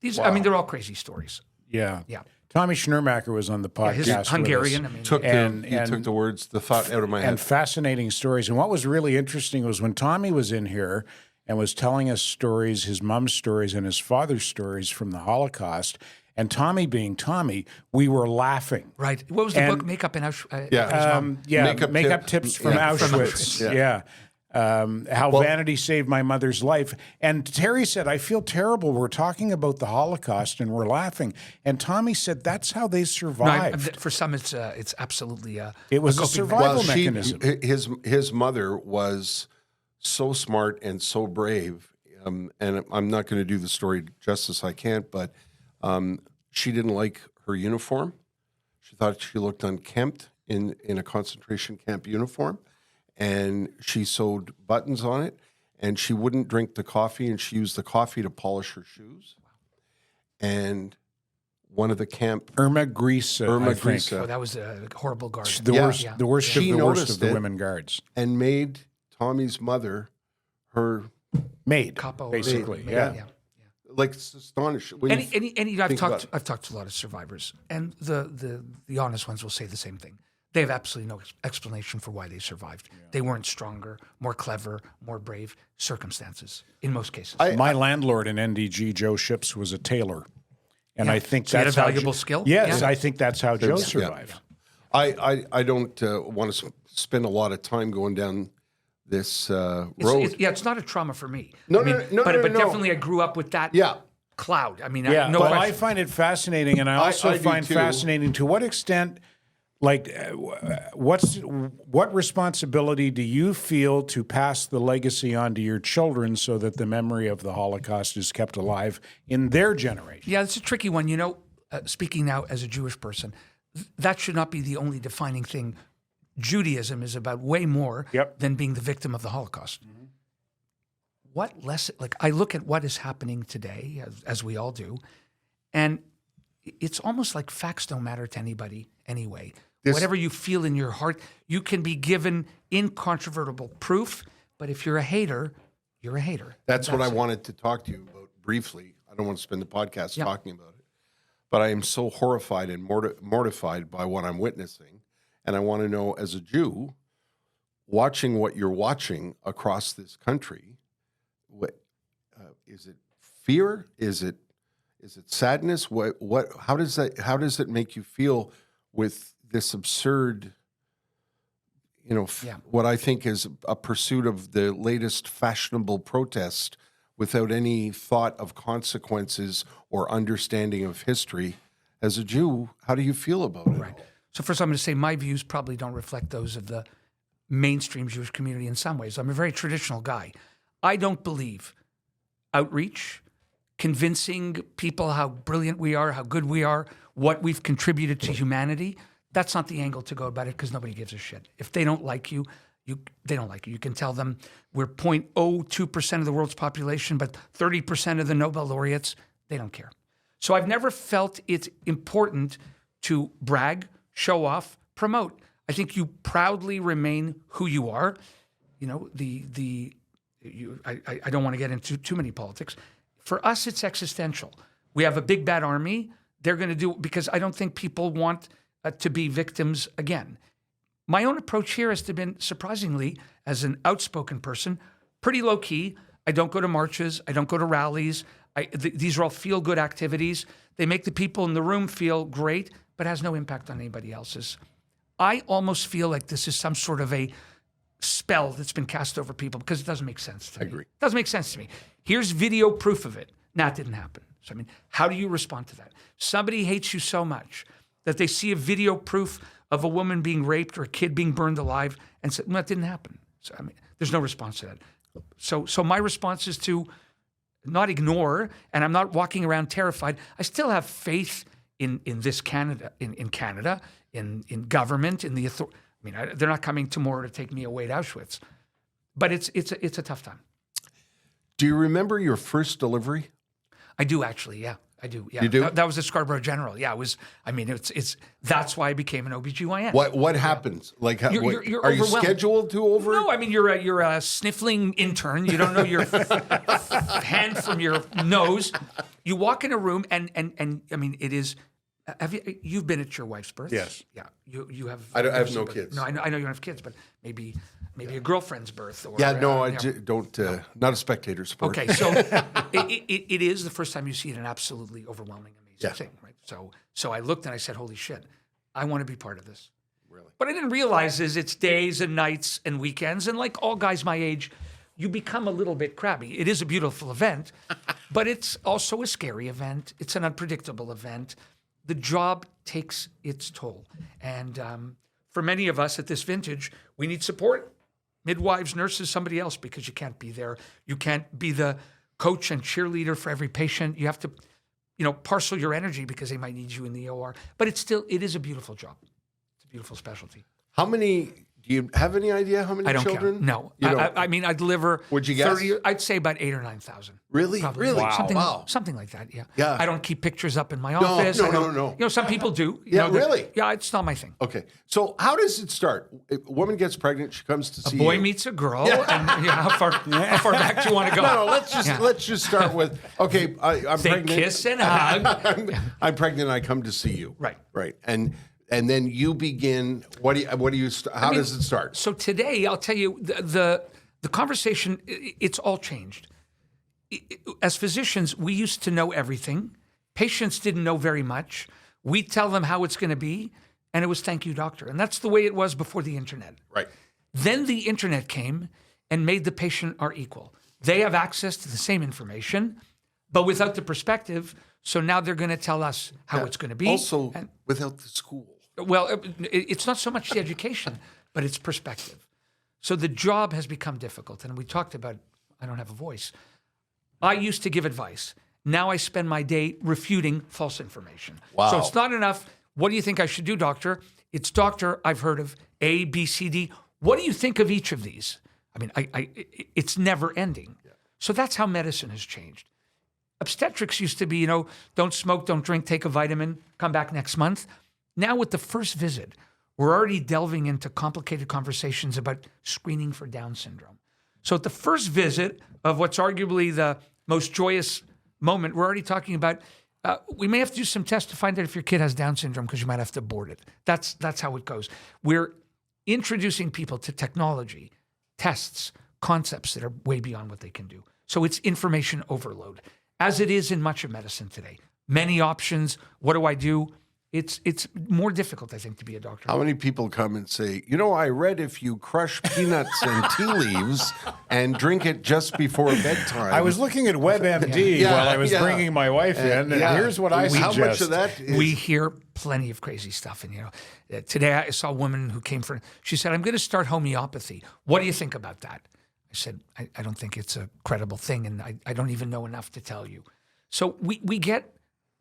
These, I mean, they're all crazy stories. Yeah. Yeah. Tommy Schnurmacher was on the podcast. He's Hungarian. With us. I mean, Took the words, the thought out of my head. And fascinating stories. And what was really interesting was when Tommy was in here and was telling us stories, his mom's stories and his father's stories from the Holocaust. And Tommy being Tommy, we were laughing. Right. What was the book? Makeup in Auschwitz? Makeup tips from Auschwitz. Yeah. How vanity saved my mother's life. And Terry said, I feel terrible. We're talking about the Holocaust and we're laughing. And Tommy said, that's how they survived. No, for some, it's absolutely it was a survival mechanism. His mother was so smart and so brave. And I'm not going to do the story justice. I can't, but she didn't like her uniform. She thought she looked unkempt in a concentration camp uniform. And she sewed buttons on it, and she wouldn't drink the coffee, and she used the coffee to polish her shoes. And one of the camp... Irma Grisa. Oh, that was a horrible guard. The worst of the women guards. And made Tommy's mother her... maid, capo, basically. Maid. Yeah. Like, it's astonishing. I've talked to a lot of survivors, and the honest ones will say the same thing. They have absolutely no explanation for why they survived. Yeah. They weren't stronger, more clever, more brave. Circumstances, in most cases. My landlord in NDG, Joe Ships, was a tailor. And I think so that's a valuable skill? Yes, I think that's how Joe survived. I don't want to spend a lot of time going down this road. It's not a trauma for me. No. But definitely I grew up with that cloud. I mean, I find it fascinating, and I also find fascinating to what extent... Like, what responsibility do you feel to pass the legacy on to your children so that the memory of the Holocaust is kept alive in their generation? Yeah, it's a tricky one. You know, speaking now as a Jewish person, that should not be the only defining thing. Judaism is about way more than being the victim of the Holocaust. Mm-hmm. What lesson? Like, I look at what is happening today, as we all do, and it's almost like facts don't matter to anybody anyway. Whatever you feel in your heart, you can be given incontrovertible proof, but if you're a hater, you're a hater. That's what I wanted to talk to you about briefly. I don't want to spend the podcast talking about it, but I am so horrified and mortified by what I'm witnessing, and I want to know, as a Jew, watching what you're watching across this country, what is it? Fear? Is it sadness? How does it make you feel with this absurd, what I think is a pursuit of the latest fashionable protest without any thought of consequences or understanding of history? As a Jew, how do you feel about it? Right. So first I'm going to say my views probably don't reflect those of the mainstream Jewish community in some ways. I'm a very traditional guy. I don't believe outreach, convincing people how brilliant we are, how good we are, what we've contributed to humanity. That's not the angle to go about it because nobody gives a shit. If they don't like you, they don't like you. You can tell them we're 0.02% of the world's population, but 30% of the Nobel laureates, they don't care. So I've never felt it's important to brag, show off, promote. I think you proudly remain who you are. You know, I don't want to get into too many politics. For us, it's existential. We have a big bad army. They're going to do, because I don't think people want to be victims again. My own approach here has been, surprisingly, as an outspoken person, pretty low key. I don't go to marches. I don't go to rallies. These are all feel-good activities. They make the people in the room feel great, but has no impact on anybody else's. I almost feel like this is some sort of a spell that's been cast over people because it doesn't make sense to me. I agree. It doesn't make sense to me. Here's video proof of it. Nah, it didn't happen. So, I mean, how do you respond to that? Somebody hates you so much that they see a video proof of a woman being raped or a kid being burned alive and say, no, it didn't happen. So, I mean, there's no response to that. So my response is to not ignore, and I'm not walking around terrified. I still have faith in this Canada, in Canada, in government, in the authority. I mean, they're not coming tomorrow to take me away to Auschwitz, but it's a tough time. Do you remember your first delivery? I do actually, yeah. I do, yeah. You do? That was at Scarborough General. Yeah, it was. I mean, it's that's why I became an OBGYN. What happens? Like, you're are you scheduled to over? No, I mean you're a sniffling intern. You don't know your hand from your nose. You walk in a room, and I mean it is You've been at your wife's birth? Yes. Yeah. You have. I have no birth. kids. No, I know you don't have kids, but maybe a girlfriend's birth. Or, Don't. Not a spectator sport. Okay, so it is the first time you see it, an absolutely overwhelming, amazing thing, right? So I looked and I said, "Holy shit, I want to be part of this." Really? What I didn't realize is it's days and nights and weekends, and like all guys my age, you become a little bit crabby. It is a beautiful event, but it's also a scary event. It's an unpredictable event. The job takes its toll, and for many of us at this vintage, we need support. Midwives, nurses, somebody else, because you can't be there. You can't be the coach and cheerleader for every patient. You have to, parcel your energy because they might need you in the OR. But it is a beautiful job. It's a beautiful specialty. How many? Do you have any idea how many I don't children? count. No, You don't? I mean, I deliver. Would you guess? 30, I'd say about 8,000 or 9,000. Really? Probably. Really? Wow. Something like that. Yeah. Yeah. I don't keep pictures up in my office. No. Some people do. Really? Yeah, it's not my thing. Okay. So how does it start? A woman gets pregnant. She comes to see A boy you. meets a girl, and how far back do you want to go? No. Let's just start with. Okay, I'm They pregnant. kiss and hug. I'm pregnant. And I come to see you. Right. And then you begin. How does it start? So today, I'll tell you the conversation. It's all changed. As physicians, we used to know everything. Patients didn't know very much. We tell them how it's going to be, and it was "Thank you, doctor," and that's the way it was before the internet. Right. Then the internet came and made the patient our equal. They have access to the same information, but without the perspective. So now they're going to tell us how it's going to be. Also, without the school. Well, it's not so much the education, but it's perspective. So the job has become difficult. And we talked about, I don't have a voice. I used to give advice. Now I spend my day refuting false information. Wow. So it's not enough. What do you think I should do, doctor? It's doctor, I've heard of A, B, C, D. What do you think of each of these? I mean, it's never ending. Yeah. So that's how medicine has changed. Obstetrics used to be, don't smoke, don't drink, take a vitamin, come back next month. Now with the first visit, we're already delving into complicated conversations about screening for Down syndrome. So at the first visit of what's arguably the most joyous moment, we're already talking about, we may have to do some tests to find out if your kid has Down syndrome because you might have to abort it. That's how it goes. We're introducing people to technology, tests, concepts that are way beyond what they can do. So it's information overload, as it is in much of medicine today. Many options. What do I do? It's more difficult, I think, to be a doctor. How many people come and say, I read if you crush peanuts and tea leaves and drink it just before bedtime. I was looking at WebMD while I was bringing my wife in, and here's what I suggest. How much of that is... We hear plenty of crazy stuff. And, today I saw a woman who came she said, I'm going to start homeopathy. What do you think about that? I said, I don't think it's a credible thing, and I don't even know enough to tell you. So we get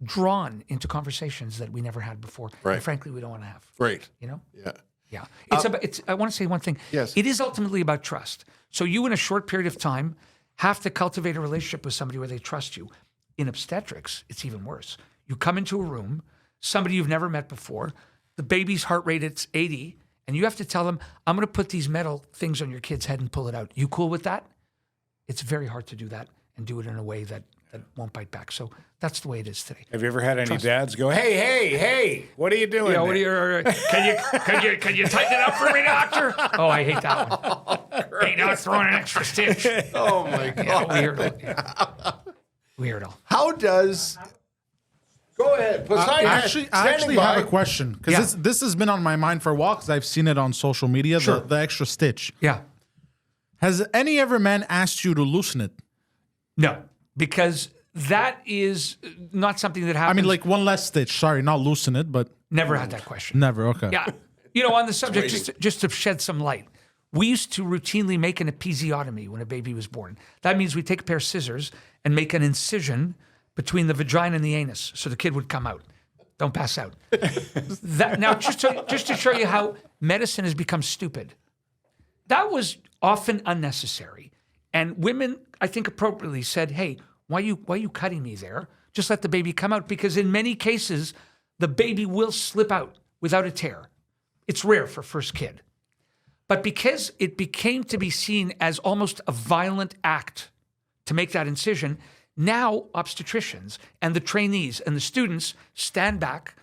drawn into conversations that we never had before. Right. And frankly, we don't want to have. Right. Yeah. I want to say one thing. Yes. It is ultimately about trust. So you, in a short period of time, have to cultivate a relationship with somebody where they trust you. In obstetrics, it's even worse. You come into a room, somebody you've never met before, the baby's heart rate is 80, and you have to tell them, I'm going to put these metal things on your kid's head and pull it out. You cool with that? It's very hard to do that and do it in a way that won't bite back. So that's the way it is today. Have you ever had any dads go, hey, what are you doing? Yeah, what are you, can you tighten it up for me, doctor? Oh, I hate that one. Hey, now it's throwing an extra stitch. Oh my God. Weirdo. How does... Go ahead. I actually have a question, because this has been on my mind for a while, because I've seen it on social media, the extra stitch. Yeah. Has any ever man asked you to loosen it? No, because that is not something that happens. I mean, like one less stitch. Sorry, not loosen it, but... Never had that question. Never, okay. Yeah. On the subject, just to shed some light, we used to routinely make an episiotomy when a baby was born. That means we take a pair of scissors and make an incision between the vagina and the anus so the kid would come out. Don't pass out. Now, just to show you how medicine has become stupid, that was often unnecessary. And women, I think appropriately, said, hey, why are you cutting me there? Just let the baby come out, because in many cases, the baby will slip out without a tear. It's rare for first kid. But because it became to be seen as almost a violent act to make that incision, now obstetricians and the trainees and the students stand back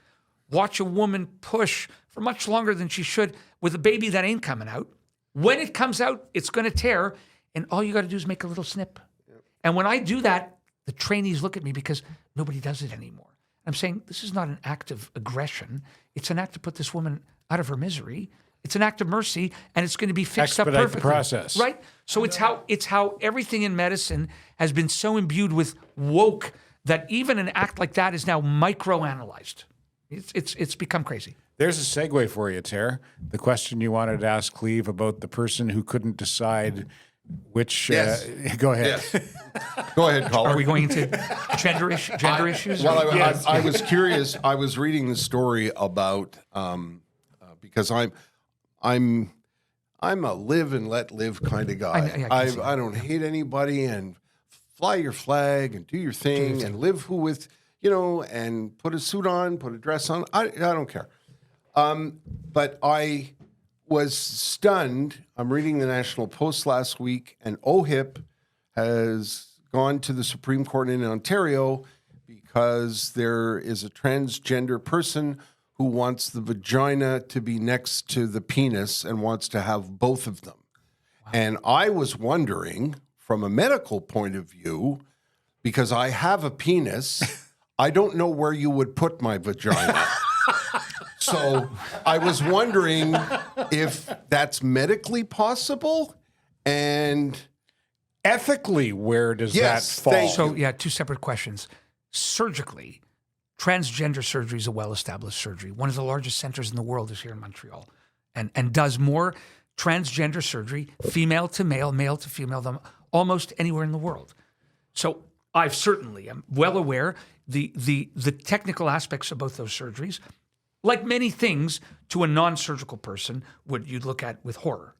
watch a woman push for much longer than she should with a baby that ain't coming out. When it comes out, it's going to tear, and all you got to do is make a little snip. Yep. And when I do that, the trainees look at me because nobody does it anymore. I'm saying this is not an act of aggression. It's an act to put this woman out of her misery. It's an act of mercy, and it's going to be fixed up perfectly. The process. Right? So it's how everything in medicine has been so imbued with woke that even an act like that is now microanalyzed. It's become crazy. There's a segue for you, Tara. The question you wanted to ask Cleve about the person who couldn't decide which. Yes. Go ahead. Yes. Go ahead, caller. Are we going into gender issues? Well, I was curious. I was reading the story about because I'm a live and let live kind of guy. I don't hate anybody, and fly your flag and do your thing and live with, and put a suit on, put a dress on. I don't care. But I was stunned. I'm reading the National Post last week, and OHIP has gone to the Supreme Court in Ontario because there is a transgender person who wants the vagina to be next to the penis and wants to have both of them. Wow. And I was wondering, from a medical point of view, because I have a penis, I don't know where you would put my vagina. So I was wondering if that's medically possible and ethically, where does that fall? So, two separate questions. Surgically, transgender surgery is a well-established surgery. One of the largest centers in the world is here in Montreal and does more transgender surgery, female to male, male to female, than almost anywhere in the world. So I certainly am well aware the technical aspects of both those surgeries. Like many things, to a non-surgical person, you'd look at with horror.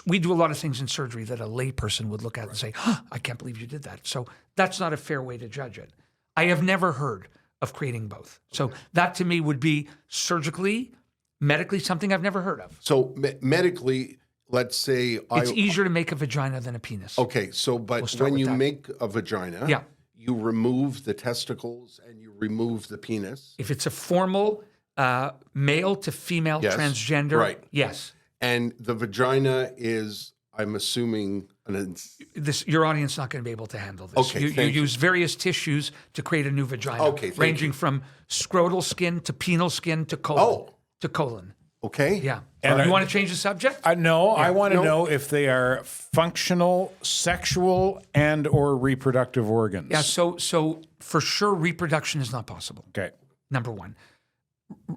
We do a lot of things in surgery that a layperson would look at and say, I can't believe you did that. So that's not a fair way to judge it. I have never heard of creating both. So that to me would be surgically, medically, something I've never heard of. So medically, let's say it's easier to make a vagina than a penis. Okay, so but when you make a vagina, you remove the testicles and you remove the penis. If it's a formal male to female transgender, right? Yes. And the vagina is, I'm assuming, your audience is not going to be able to handle this. Okay, you use various tissues to create a new vagina, ranging from scrotal skin to penile skin to colon. Okay. Yeah. And you want to change the subject? No, I want to know if they are functional, sexual, and or reproductive organs. Yeah. So for sure, reproduction is not possible. Okay. Number one,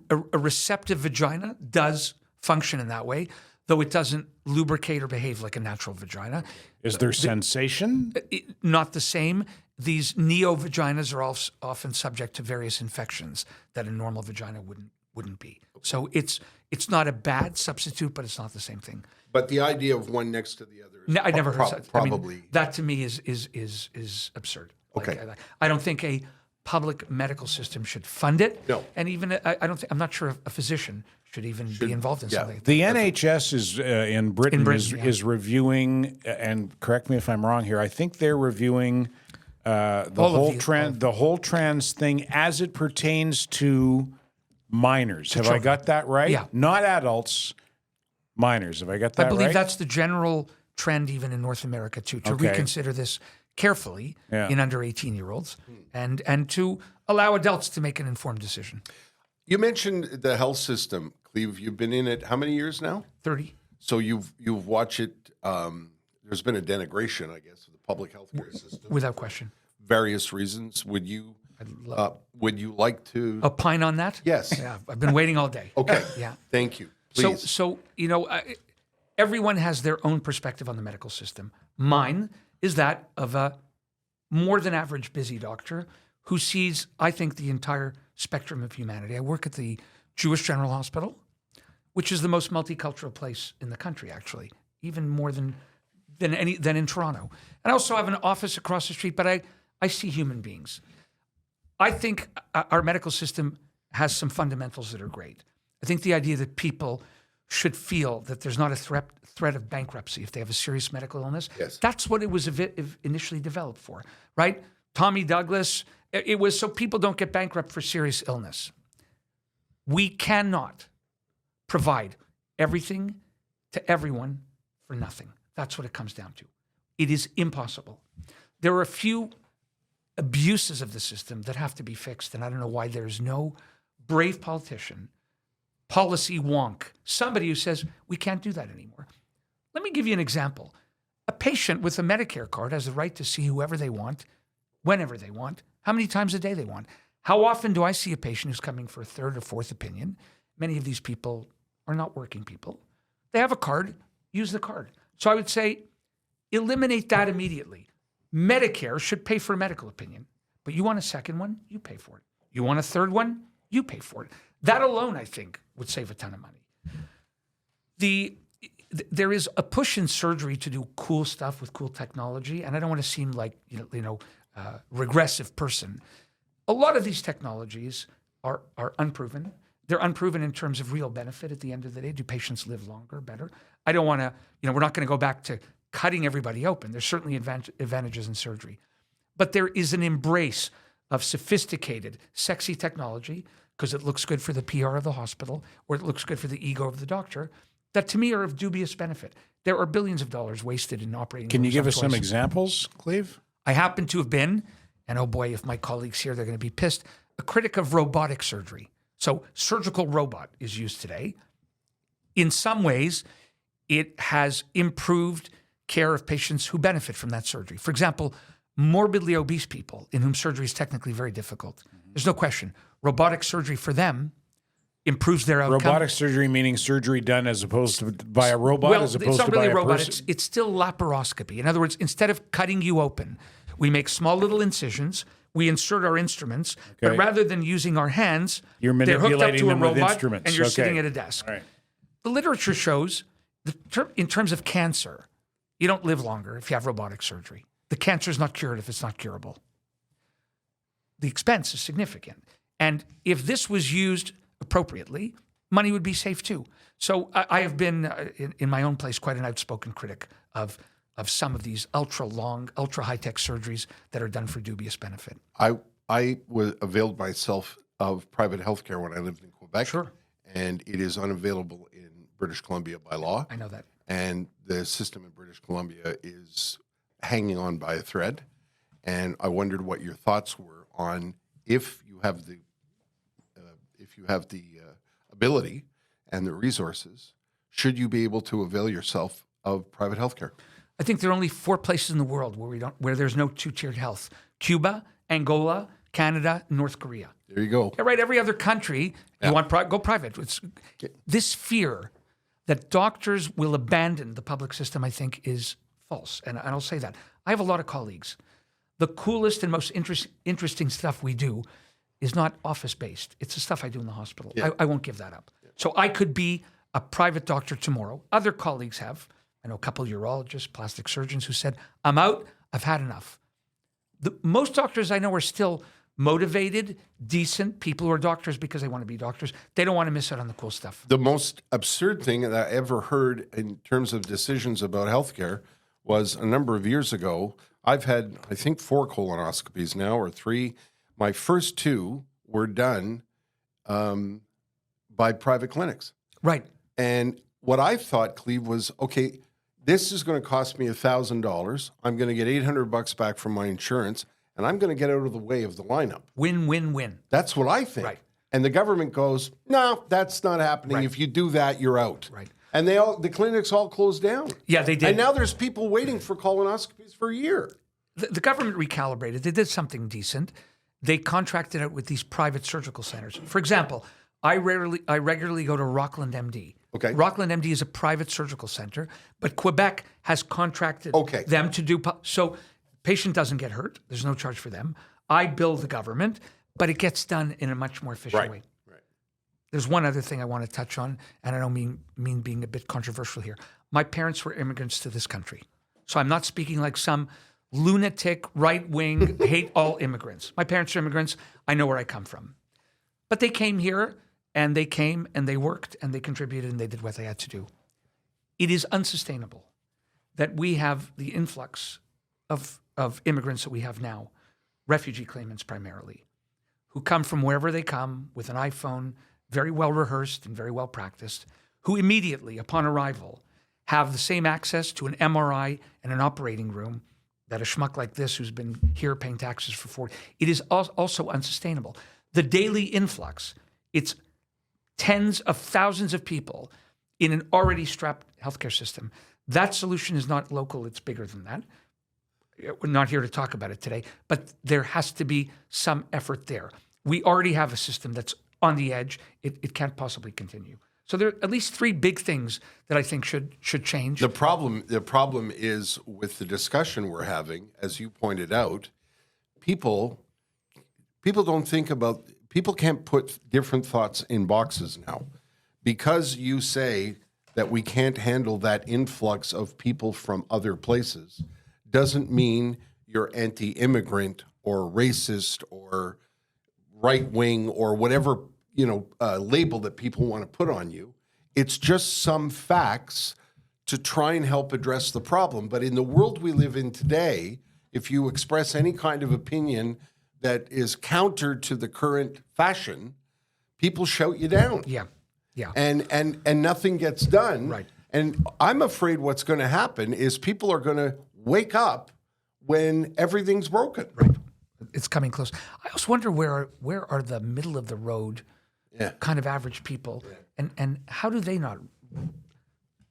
a receptive vagina does function in that way, though it doesn't lubricate or behave like a natural vagina. Is there sensation? Not the same. These neo-vaginas are often subject to various infections that a normal vagina wouldn't be. So it's not a bad substitute, but it's not the same thing. But the idea of one next to the other is I never heard that. Probably. I mean, that to me is absurd. Okay. I don't think a public medical system should fund it. No. And even I'm not sure a physician should even be involved in something. The NHS is in Britain is reviewing, and correct me if I'm wrong here, I think they're reviewing the whole trans thing as it pertains to minors. Have I got that right? Yeah. Not adults, minors. Have I got that right? I believe that's the general trend even in North America too, to reconsider this carefully in under 18-year-olds and to allow adults to make an informed decision. You mentioned the health system, Cleve. You've been in it how many years now? 30. So you've watched it. There's been a denigration, I guess, of the public healthcare system. Without question. Various reasons. Would you like to opine on that? Yes. Yeah, I've been waiting all day. Okay. Yeah. Thank you. Please. So everyone has their own perspective on the medical system. Mine is that of a more than average busy doctor who sees, I think, the entire spectrum of humanity. I work at the Jewish General Hospital, which is the most multicultural place in the country, actually, even more than in Toronto. And I also have an office across the street, but I see human beings. I think our medical system has some fundamentals that are great. I think the idea that people should feel that there's not a threat of bankruptcy if they have a serious medical illness. Yes. That's what it was initially developed for, right? Tommy Douglas, it was so people don't get bankrupt for serious illness. We cannot provide everything to everyone for nothing. That's what it comes down to. It is impossible. There are a few abuses of the system that have to be fixed, and I don't know why there's no brave politician, policy wonk, somebody who says, we can't do that anymore. Let me give you an example. A patient with a Medicare card has the right to see whoever they want, whenever they want, how many times a day they want. How often do I see a patient who's coming for a third or fourth opinion? Many of these people are not working people. They have a card, use the card. So I would say, eliminate that immediately. Medicare should pay for a medical opinion, but you want a second one, you pay for it. You want a third one, you pay for it. That alone, I think, would save a ton of money. There is a push in surgery to do cool stuff with cool technology, and I don't want to seem like regressive person. A lot of these technologies are unproven. They're unproven in terms of real benefit at the end of the day. Do patients live longer, better? I don't want to, we're not going to go back to cutting everybody open. There's certainly advantages in surgery. But there is an embrace of sophisticated, sexy technology because it looks good for the PR of the hospital or it looks good for the ego of the doctor that to me are of dubious benefit. There are billions of dollars wasted in operating. Can you give us some examples, Cleve? I happen to have been, and oh boy, if my colleagues here, they're going to be pissed, a critic of robotic surgery. So surgical robot is used today. In some ways, it has improved care of patients who benefit from that surgery. For example, morbidly obese people in whom surgery is technically very difficult. There's no question. Robotic surgery for them improves their outcome. Robotic surgery meaning surgery done as opposed to by a robot as opposed to by a person? It's still laparoscopy. In other words, instead of cutting you open, we make small little incisions, we insert our instruments, but rather than using our hands, they're hooked up to a robot instruments. And you're sitting at a desk. Right. The literature shows that in terms of cancer, you don't live longer if you have robotic surgery. The cancer is not cured if it's not curable. The expense is significant. And if this was used appropriately, money would be saved too. So I have been, in my own place, quite an outspoken critic of some of these ultra-long, ultra-high-tech surgeries that are done for dubious benefit. I was availed myself of private healthcare when I lived in Quebec. Sure. And it is unavailable in British Columbia by law. I know that. And the system in British Columbia is hanging on by a thread. And I wondered what your thoughts were on if you have the ability and the resources, should you be able to avail yourself of private healthcare? I think there are only 4 places in the world where there's no two-tiered health: Cuba, Angola, Canada, North Korea. There you go. Yeah, right. Every other country, you want go private. This fear that doctors will abandon the public system, I think, is false. And I'll say that. I have a lot of colleagues. The coolest and most interesting stuff we do is not office-based. It's the stuff I do in the hospital. Yeah. I won't give that up. Yeah. So I could be a private doctor tomorrow. Other colleagues have. I know a couple of urologists, plastic surgeons who said, I'm out, I've had enough. Most doctors I know are still motivated, decent people who are doctors because they want to be doctors. They don't want to miss out on the cool stuff. The most absurd thing that I ever heard in terms of decisions about healthcare was a number of years ago. I've had, I think, 4 colonoscopies now, or 3. My first 2 were done by private clinics. Right. And what I thought, Cleve, was, okay, this is going to cost me $1,000. I'm going to get $800 back from my insurance, and I'm going to get out of the way of the lineup. Win, win, win. That's what I think. Right. And the government goes, no, that's not happening. Right. If you do that, you're out. Right. And the clinics all closed down. Yeah, they did. And now there's people waiting for colonoscopies for a year. The government recalibrated. They did something decent. They contracted out with these private surgical centers. For example, I regularly go to Rockland MD. Okay. Rockland MD is a private surgical center, but Quebec has contracted them to do. So patient doesn't get hurt. There's no charge for them. I bill the government, but it gets done in a much more efficient way. Right. There's one other thing I want to touch on, and I don't mean being a bit controversial here. My parents were immigrants to this country. So I'm not speaking like some lunatic, right-wing, hate all immigrants. My parents are immigrants. I know where I come from. But they came here, and they came, and they worked, and they contributed, and they did what they had to do. It is unsustainable that we have the influx of immigrants that we have now, refugee claimants primarily, who come from wherever they come with an iPhone. very well rehearsed and very well practiced, who immediately upon arrival have the same access to an MRI and an operating room that a schmuck like this who's been here paying taxes for 40, it is also unsustainable. The daily influx, it's tens of thousands of people in an already strapped healthcare system. That solution is not local, it's bigger than that. We're not here to talk about it today, but there has to be some effort there. We already have a system that's on the edge. It can't possibly continue. So there are at least three big things that I think should change. The problem is with the discussion we're having, as you pointed out, people don't think about, people can't put different thoughts in boxes now. Because you say that we can't handle that influx of people from other places doesn't mean you're anti-immigrant or racist or right-wing or whatever, label that people want to put on you. It's just some facts to try and help address the problem. But in the world we live in today, if you express any kind of opinion that is counter to the current fashion, people shout you down. Yeah. And nothing gets done. Right. And I'm afraid what's going to happen is people are going to wake up when everything's broken. Right. It's coming close. I also wonder where are the middle of the road kind of average people, and how do they not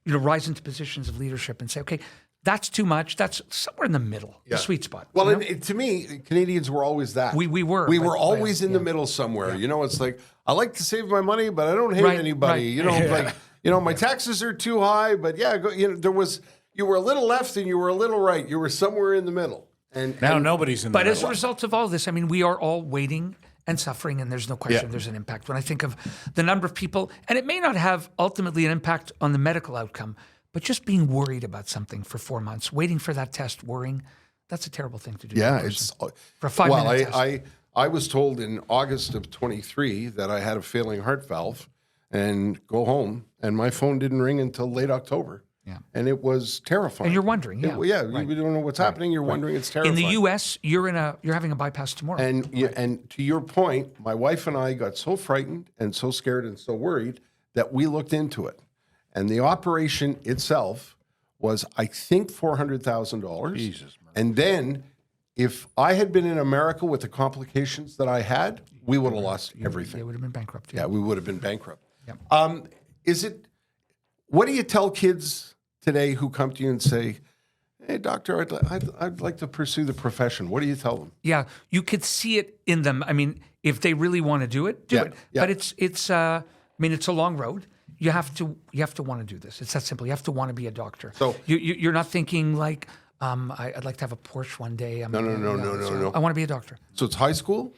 rise into positions of leadership and say, okay, that's too much. That's somewhere in the middle, the sweet spot. Well, and to me, Canadians were always that. We were. We were always in the middle somewhere. Yeah. It's like, I like to save my money, but I don't hate anybody. Right. My taxes are too high, but you were a little left and you were a little right. You were somewhere in the middle. And now nobody's in the middle. But as a result of all this, I mean, we are all waiting and suffering, and there's no question there's an impact. When I think of the number of people, and it may not have ultimately an impact on the medical outcome, but just being worried about something for 4 months, waiting for that test, worrying, that's a terrible thing to do. Yeah, it's for a 5-minute test. I was told in August of 23 that I had a failing heart valve and go home, and my phone didn't ring until late October. Yeah. And it was terrifying. And you're wondering, you don't know what's happening. You're wondering. It's terrifying. In the U.S., you're having a bypass tomorrow. And to your point, my wife and I got so frightened and so scared and so worried that we looked into it. And the operation itself was, I think, $400,000. Jesus. And then, if I had been in America with the complications that I had, we would have lost everything. They would have been bankrupt. Yeah, we would have been bankrupt. Yep. What do you tell kids today who come to you and say, "Hey, doctor, I'd like to pursue the profession"? What do you tell them? Yeah, you could see it in them. I mean, if they really want to do it, do it. Yeah. But it's a long road. You have to want to do this. It's that simple. You have to want to be a doctor. So you're not thinking like, I'd like to have a Porsche one day. No. I want to be a doctor. So it's high school,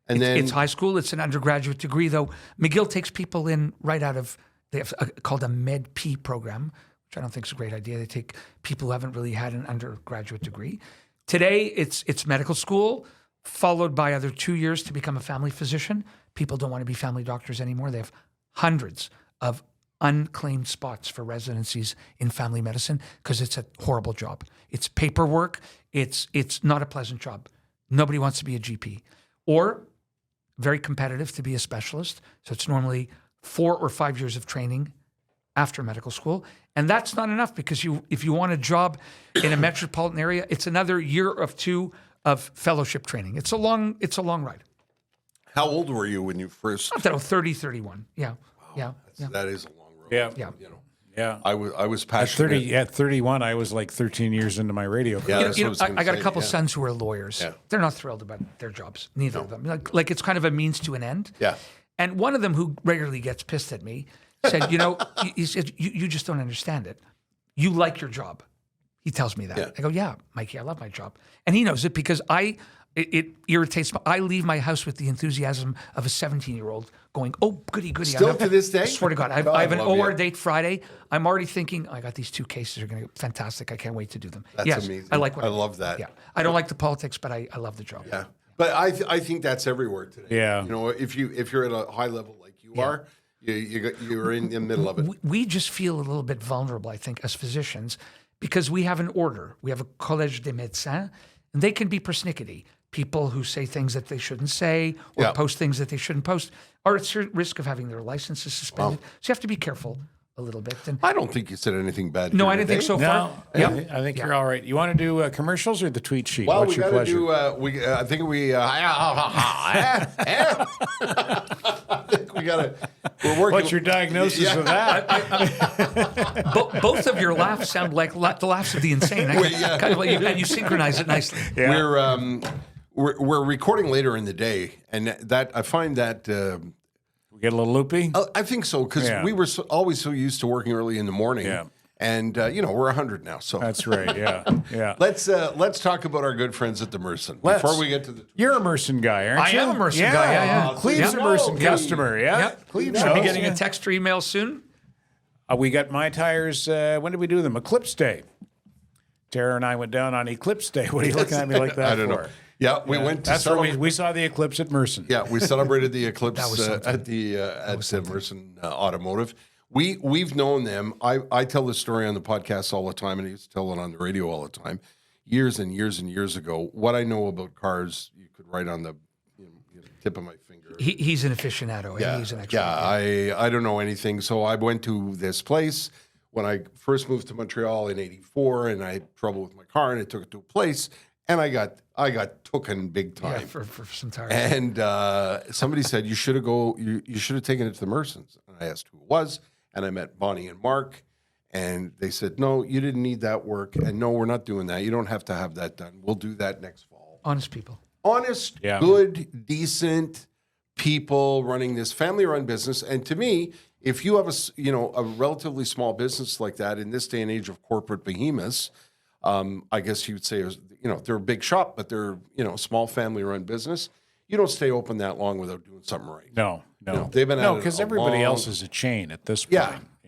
and then it's high school. It's an undergraduate degree, though. McGill takes people in right out of. They have called a Med P program, which I don't think is a great idea. They take people who haven't really had an undergraduate degree. Today, it's medical school, followed by either 2 years to become a family physician. People don't want to be family doctors anymore. They have hundreds of unclaimed spots for residencies in family medicine because it's a horrible job. It's paperwork. It's not a pleasant job. Nobody wants to be a GP. Or very competitive to be a specialist. So it's normally 4 or 5 years of training after medical school. And that's not enough because if you want a job in a metropolitan area, it's another year or 2 of fellowship training. It's a long ride. How old were you when you first? Not that old, 30, 31. Yeah. Wow, yeah. That is a long road. Yeah. Yeah. I was passionate. At 31, I was like 13 years into my radio career. Yeah, I got a couple sons who are lawyers. Yeah. They're not thrilled about their jobs. Neither of them. Like it's kind of a means to an end. Yeah. And one of them, who regularly gets pissed at me, said, he said, you just don't understand it. You like your job. He tells me that. Yeah. I go, yeah, Mikey, I love my job. And he knows it because it irritates me. I leave my house with the enthusiasm of a 17-year-old going, oh, goody. Still to this day? I swear to God. I have an OR date Friday. I'm already thinking, I got these 2 cases are going to be fantastic. I can't wait to do them. That's amazing. I like I love that. Yeah. I don't like the politics, but I love the job. Yeah. But I think that's everywhere today. Yeah. If you're at a high level like you are, you're in the middle of it. We just feel a little bit vulnerable, I think, as physicians, because we have an order. We have a Collège des Médecins, and they can be persnickety. people who say things that they shouldn't say or post things that they shouldn't post are at risk of having their licenses suspended. So you have to be careful a little bit. And I don't think you said anything bad. no, I didn't think so far. No, I think you're all right. You want to do commercials or the tweet sheet? Well, What's your pleasure? I think we. I think we got to. We're working. What's your diagnosis of that? Both of your laughs sound like the laughs of the insane. Kind of like and you synchronize it nicely. Yeah. We're recording later in the day, and that I find that. We get a little loopy? I think so, because we were always so used to working early in the morning. Yeah. And, we're 100 now. So That's right, yeah. Let's talk about our good friends at the Merson before we get to the. You're a Merson guy, aren't you? I am a Merson guy, yeah. Cleve's a Merson customer, yeah. Yep. Cleve Should be knows. getting a text or email soon. We got my tires, when did we do them? Eclipse Day. Tara and I went down on Eclipse Day. What are you looking at me like that I don't for? know. Yeah, we went to That's where we saw the eclipse at Merson. Yeah, we celebrated the eclipse That was at Merson Automotive. We've known them. I tell this story on the podcast all the time, and I used to tell it on the radio all the time. Years and years and years ago, what I know about cars, you could write on the tip of my finger. He's an aficionado. Yeah, He's an expert. yeah. I don't know anything, so I went to this place when I first moved to Montreal in '84, and I had trouble with my car, and I took it to a place. And I got tooken big time. Yeah, for some tires. And somebody said you should have taken it to the Mersons. And I asked who it was, and I met Bonnie and Mark, and they said, no, you didn't need that work, and no, we're not doing that. You don't have to have that done. We'll do that next fall. Honest people. Honest, good, decent people running this family-run business. And to me, if you have a relatively small business like that in this day and age of corporate behemoths, I guess you would say, they're a big shop, but they're, a small family-run business. You don't stay open that long without doing something right. No. They've been at it because a everybody long- else is a chain at this point.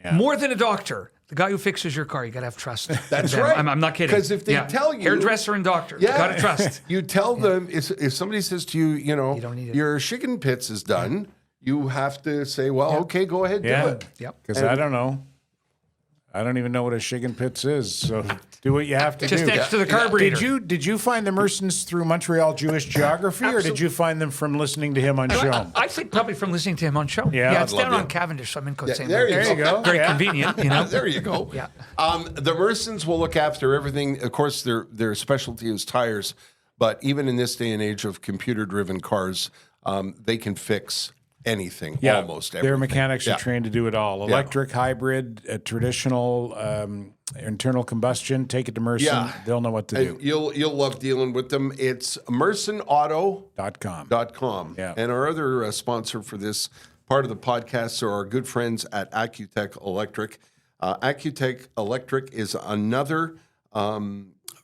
Yeah. More than a doctor. The guy who fixes your car, you got to have trust. That's right. I'm not kidding. Because if they tell you... Hairdresser and doctor, you got to trust. You tell them, if somebody says to you, don't need it. your chicken pits is done, you have to say, well, okay, go ahead, do it. Yep. Because I don't know. I don't even know what a shiggin' pits is. So do what you have to Just do. next to the carburetor. Did you find the Mersons through Montreal Jewish geography, or did you find them from listening to him on show? I think probably from listening to him on show. Yeah, it's down on Cavendish, so I'm in Côte Saint. There you go. Very convenient, There you go. Yeah. The Mersons will look after everything. Of course, their specialty is tires, but even in this day and age of computer-driven cars, they can fix anything, almost everything. Their mechanics are trained to do it all. Electric, hybrid, traditional, internal combustion. Take it to Merson. Yeah. They'll know what to do. You'll love dealing with them. It's mersonauto.com. Yeah. And our other sponsor for this part of the podcast are our good friends at Accutech Electric. Accutech Electric is another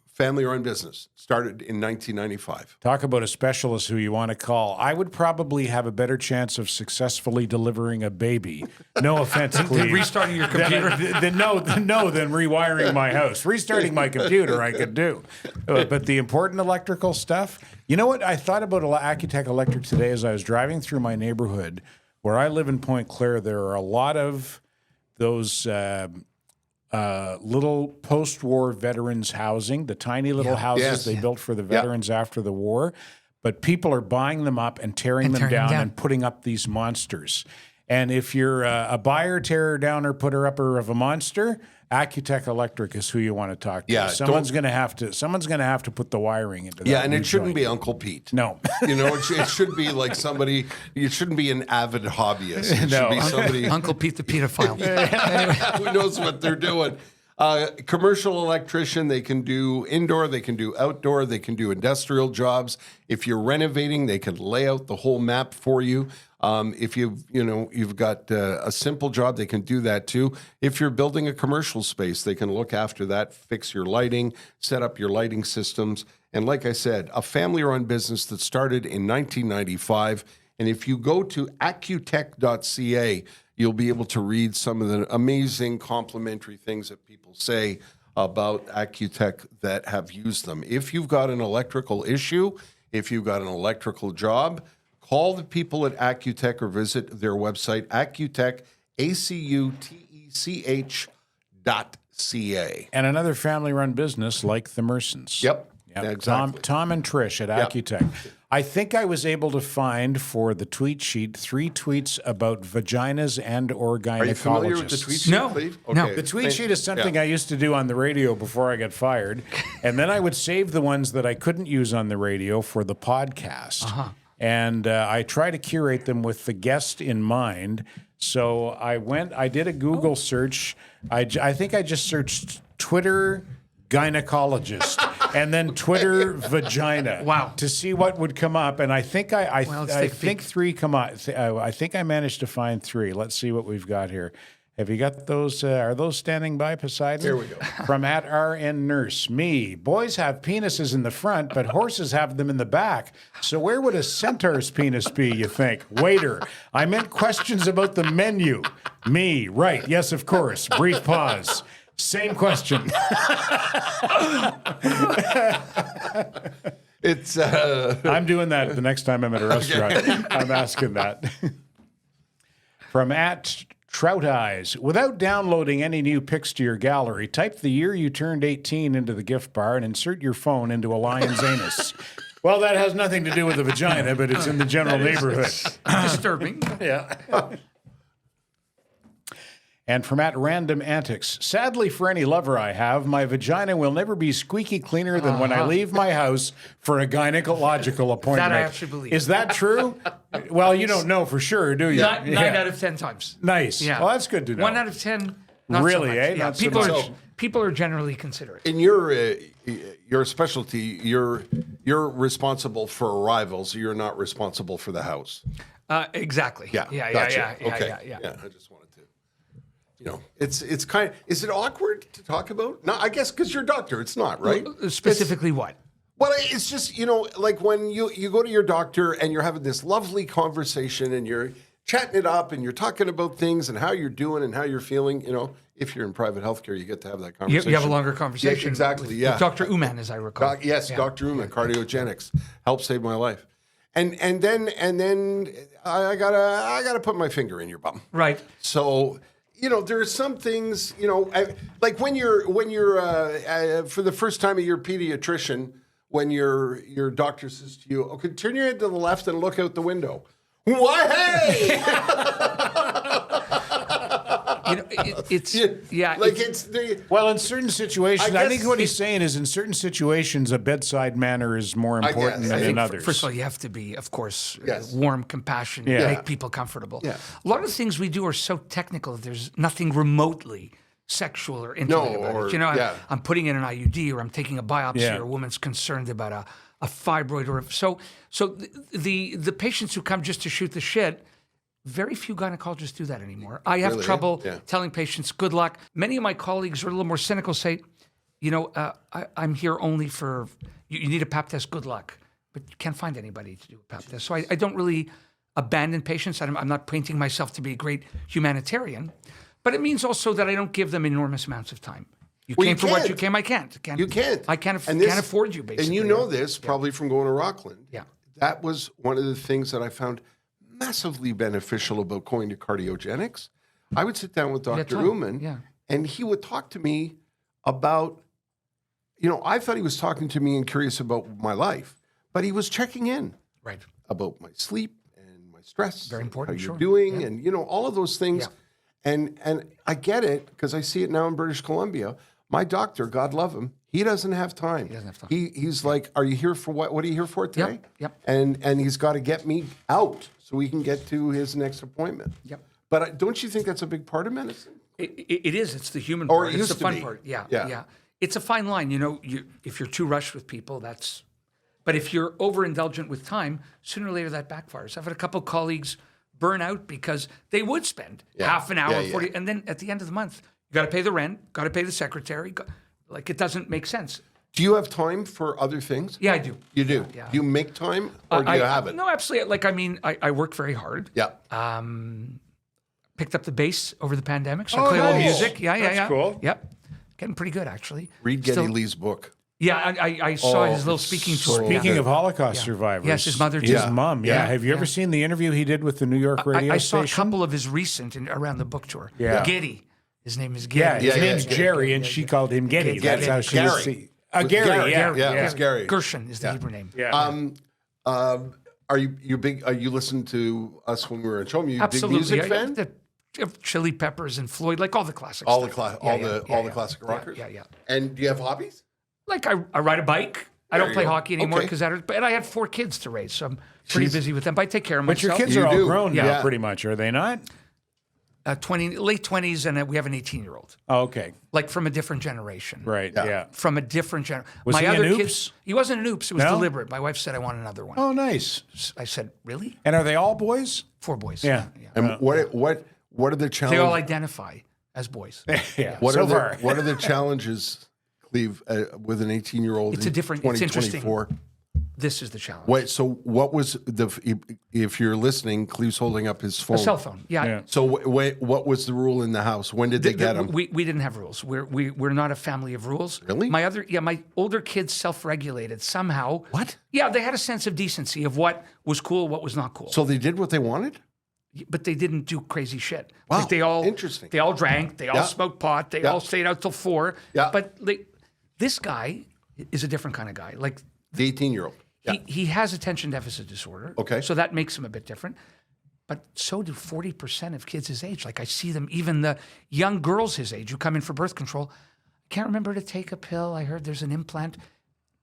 family-run business, started in 1995. Talk about a specialist who you want to call. I would probably have a better chance of successfully delivering a baby. No offense, Cleve. Restarting your computer? Than rewiring my house. Restarting my computer I could do. But the important electrical stuff, you know what? I thought about Accutech Electric today as I was driving through my neighborhood. Where I live in Point Claire, there are a lot of those... little post-war veterans housing, the tiny little houses they built for the veterans after the war. But people are buying them up and tearing them down and putting up these monsters. And if you're a buyer, tearer, downer, putter upper of a monster, Accutech Electric is who you want to talk to. Yeah, someone's going to have to put the wiring into that. Yeah, and it shouldn't be Uncle Pete. No. It should be like somebody, it shouldn't be an avid hobbyist. It should be somebody Uncle Pete the pedophile. who knows what they're doing. Commercial electrician, they can do indoor, they can do outdoor, they can do industrial jobs. If you're renovating, they can lay out the whole map for you. If you've got a simple job, they can do that too. If you're building a commercial space, they can look after that, fix your lighting, set up your lighting systems. And like I said, a family-run business that started in 1995. And if you go to accutech.ca, you'll be able to read some of the amazing complimentary things that people say about Accutech that have used them. If you've got an electrical issue, if you've got an electrical job, call the people at Accutech or visit their website, Accutech, ACUTECH.ca. And another family-run business like the Mersons. Yep. Yeah, exactly. Tom and Trish at Accutech. I think I was able to find for the tweet sheet 3 tweets about vaginas and or gynecologists. Are you familiar with the tweet sheet, No. Cleve? No. The tweet sheet is something I used to do on the radio before I got fired. And then I would save the ones that I couldn't use on the radio for the podcast. And I try to curate them with the guest in mind. So I did a Google search. I think I just searched Twitter gynecologist and then Twitter vagina. Wow. To see what would come up. And I think I think 3 come up. I think I managed to find 3. Let's see what we've got here. Have you got those? Are those standing by, Poseidon? Here we go. From at RN Nurse. Me. Boys have penises in the front, but horses have them in the back. So where would a centaur's penis be, you think? Waiter. I meant questions about the menu. Me. Right. Yes, of course. Brief pause. Same question. It's I'm doing that the next time I'm at a restaurant. I'm asking that. From at Trout Eyes. Without downloading any new pics to your gallery, type the year you turned 18 into the gift bar and insert your phone into a lion's anus. Well, that has nothing to do with the vagina, but it's in the general neighborhood. Disturbing. Yeah. And from at Random Antics, sadly for any lover I have, my vagina will never be squeaky cleaner than when I leave my house for a gynecological appointment. That I actually believe. Is that true? Well, you don't know for sure, do you? 9 out of 10 times. Nice. Yeah. Well, that's good to know. 1 out of 10. Not Really, so much. eh? Yeah. Not so much. People are generally considerate. in your specialty. You're responsible for arrivals. You're not responsible for the house. Exactly. Yeah. Yeah. Gotcha. Yeah. Okay. Yeah. I just wanted to. It's kind of. Is it awkward to talk about? No, I guess because you're a doctor. It's not, right? Specifically, what? Well, it's just, like when you go to your doctor and you're having this lovely conversation and you're chatting it up and you're talking about things and how you're doing and how you're feeling. If you're in private healthcare, you get to have that conversation. You have a longer conversation. Yeah, exactly. With Dr. Uman, as I recall. Yes, Dr. Uman, cardiogenics, helped save my life. And then I gotta put my finger in your bum. Right. So. There are some things, like when you're for the first time at your pediatrician, when your doctor says to you, okay, turn your head to the left and look out the window. Why, hey! Well, in certain situations, I think what he's saying is in certain situations, a bedside manner is more important than in others. First of all, you have to be, of course, Yes. warm, compassionate, make people comfortable. Yeah. A lot of the things we do are so technical that there's nothing remotely sexual or intimate about it. I'm putting in an IUD or I'm taking a biopsy or a woman's concerned about a fibroid or so the patients who come just to shoot the shit. Very few gynecologists do that anymore. I have trouble telling patients good luck. Many of my colleagues are a little more cynical, say, I'm here only for, you need a pap test, good luck. But you can't find anybody to do a pap test. So I don't really abandon patients. I'm not painting myself to be a great humanitarian. But it means also that I don't give them enormous amounts of time. You came for what you came, I can't. You can't. I can't afford you, basically. And you know this probably from going to Rockland. Yeah. That was one of the things that I found massively beneficial about going to cardiogenics. I would sit down with Dr. Uman, and he would talk to me about, I thought he was talking to me and curious about my life, but he was checking in about my sleep and my stress. Very important, how you're doing, and, all of those things. Yeah. And I get it because I see it now in British Columbia. My doctor, God love him, he doesn't have time. He doesn't have time. He's like, are you here for what? What are you here for today? Yep. And he's got to get me out so we can get to his next appointment. Yep. But don't you think that's a big part of medicine? It is. It's the human part. It's the fun part. Yeah. It's a fine line. If you're too rushed with people, that's... But if you're overindulgent with time, sooner or later that backfires. I've had a couple colleagues burn out because they would spend half an hour, 40, and then at the end of the month, you got to pay the rent, got to pay the secretary. It doesn't make sense. Do you have time for other things? Yeah, I do. You do? Yeah. Do you make time or do you have it? No, absolutely. I work very hard. Yeah. Picked up the bass over the pandemic, so I play a little music. Yeah. That's cool. Yep. Getting pretty good, actually. Read Geddy Lee's book. Yeah, I saw his little speaking tour. Speaking of Holocaust survivors. Yes, his mother His mom, Have you ever seen the interview he did with the New York radio I saw station? a couple of his recent around the book tour. Yeah. Geddy. His name is Geddy. His name's Jerry, and she called him Geddy. That's how she was Gary. Yeah, it's Gary. Gershon is the Hebrew name. Yeah. Are you big? You listened to us when we were at home? You Absolutely. big music fan? The Chili Peppers and Floyd, like all the classics. All the classic rockers. Yeah. And do you have hobbies? Like I ride a bike. I don't play hockey anymore Okay. but I had 4 kids to raise, so I'm pretty busy with them. But I take care of But myself. your kids You are all do. grown now, Yeah. pretty much, are they not? late 20s, and we have an 18-year-old. Oh, okay. Like from a different generation. Right, yeah. From a different generation. Was My he other an kids, oops? he wasn't an oops. It was No? deliberate. My wife said, I want another one. Oh, nice. I said, really? And are they all boys? 4 boys. Yeah. And what are the They challenges? all identify as boys. Yeah. What so are far. what are the challenges, Cleve, with an 18-year-old? It's a different- it's interesting. This is the challenge. Wait, so what was if you're listening, Cleve's holding up his phone. A cell phone. Yeah. So wait, what was the rule in the house? When did they get him? We didn't have rules. We're not a family of rules. Really? My older kids self-regulated somehow. What? Yeah, they had a sense of decency of what was cool, what was not cool. So they did what they wanted? But they didn't do crazy shit. Wow, Like they all interesting. They all drank. They all smoked pot. They all stayed out till 4. Yeah. But this guy is a different kind of guy. Like The 18-year-old. he has attention deficit disorder. Okay. So that makes him a bit different. But so do 40% of kids his age. Like I see them, even the young girls his age who come in for birth control. I can't remember to take a pill. I heard there's an implant.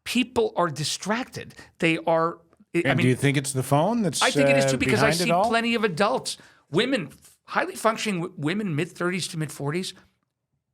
People are distracted. They are. And do you think it's the phone that's I think it is too, because I behind it see all? plenty of adults, women, highly functioning women, mid-30s to mid-40s.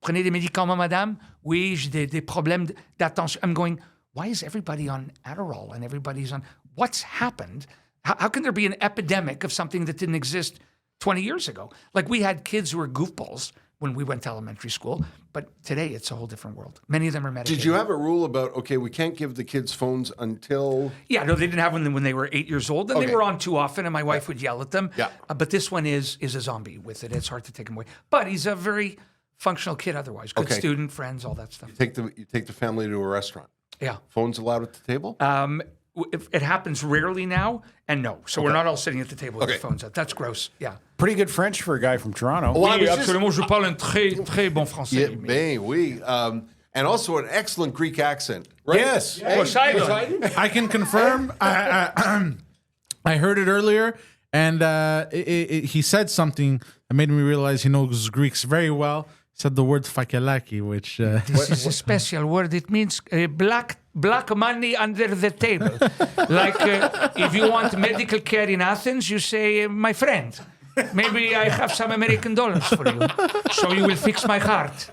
Prenez des médicaments, madame? Oui, j'ai des problèmes d'attention. I'm going, why is everybody on Adderall and everybody's on... What's happened? How can there be an epidemic of something that didn't exist 20 years ago? Like we had kids who were goofballs when we went to elementary school, but today it's a whole different world. Many of them are medicated. Did you have a rule about, okay, we can't give the kids phones until... Yeah, no, they didn't have them when they were 8 years old, and Okay. they were on too often, and my wife would yell at them. Yeah. But this one is a zombie with it. It's hard to take him away. But he's a very functional kid otherwise. Good Okay. student, friends, all that stuff. You take the family to a restaurant. Yeah. Phones allowed at the table? It happens rarely now, and no. So we're not all sitting at the table with Okay. our phones out. That's gross. Yeah. Pretty good French for a guy from Toronto. Well, I was just- absolument. Je parle un très bon français. Yeah, ben oui. And also an excellent Greek accent, right? Yes. Hey, Poseidon. I can confirm. I heurd it earlier, and he said something that made me realize he knows Greeks very well. He said the word fakelaki, which This is a special word. It means black money under the table. Like if you want medical care in Athens, you say, my friend, maybe I have some American dollars for you. So you will fix my heart.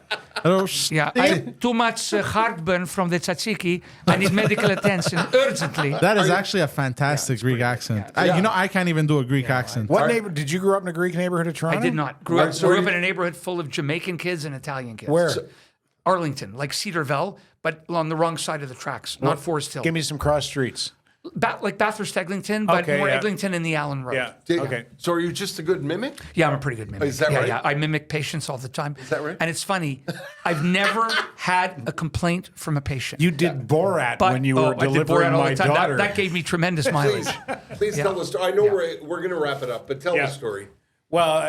Yeah, I have too much heartburn from the tzatziki. I need medical attention urgently. that is actually a fantastic Greek accent. I can't even do a Greek accent. What neighbor? Did you grow up in a Greek neighborhood of Toronto? I did not. Grew up in a neighborhood full of Jamaican kids and Italian kids. Where? Arlington, like Cedarville, but on the wrong side of the tracks, not Forest Hill. Give me some cross streets. Like Bathurst, Eglinton, but Okay, more yeah. Eglinton in the Allen Road. Okay. So are you just a good mimic? Yeah, I'm a pretty good mimic. Is that right? Yeah, I mimic patients all the time. Is that right? And it's funny, I've never had a complaint from a patient. You did Borat But- when you were I did delivering Borat all my the time. daughter. That gave me tremendous mileage. Please tell the story. I know we're going to wrap it up, but tell the story. Well,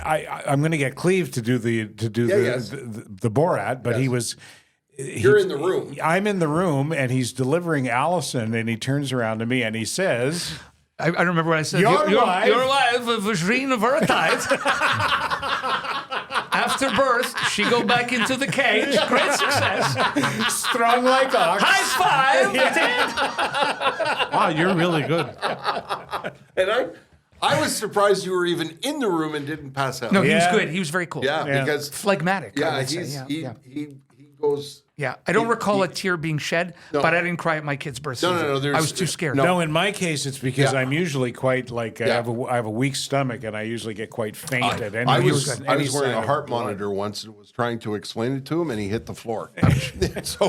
I'm going to get Cleve to do the yes. the Borat, but he was. You're in the room. I'm in the room, and he's delivering Allison, and he turns around to me and he says, I don't remember what I said. Your wife- Your wife was really fertilized. After birth, she go back into the cage. Great success. "Strong like ox." High five. Wow, you're really good. And I was surprised you were even in the room and didn't pass out. No, he was Yeah. good. He was very cool. Yeah, Yeah. because Phlegmatic. I would say. he goes. Yeah, I don't recall a tear being shed, but I didn't cry at my kid's birth. No, either. no, there's- I was too scared. No, in my case, it's because I'm usually quite like I Yeah. have a weak stomach, and I usually get quite faint at any. I was any wearing sign a of heart blood. monitor once and was trying to explain it to him, and he hit the floor. So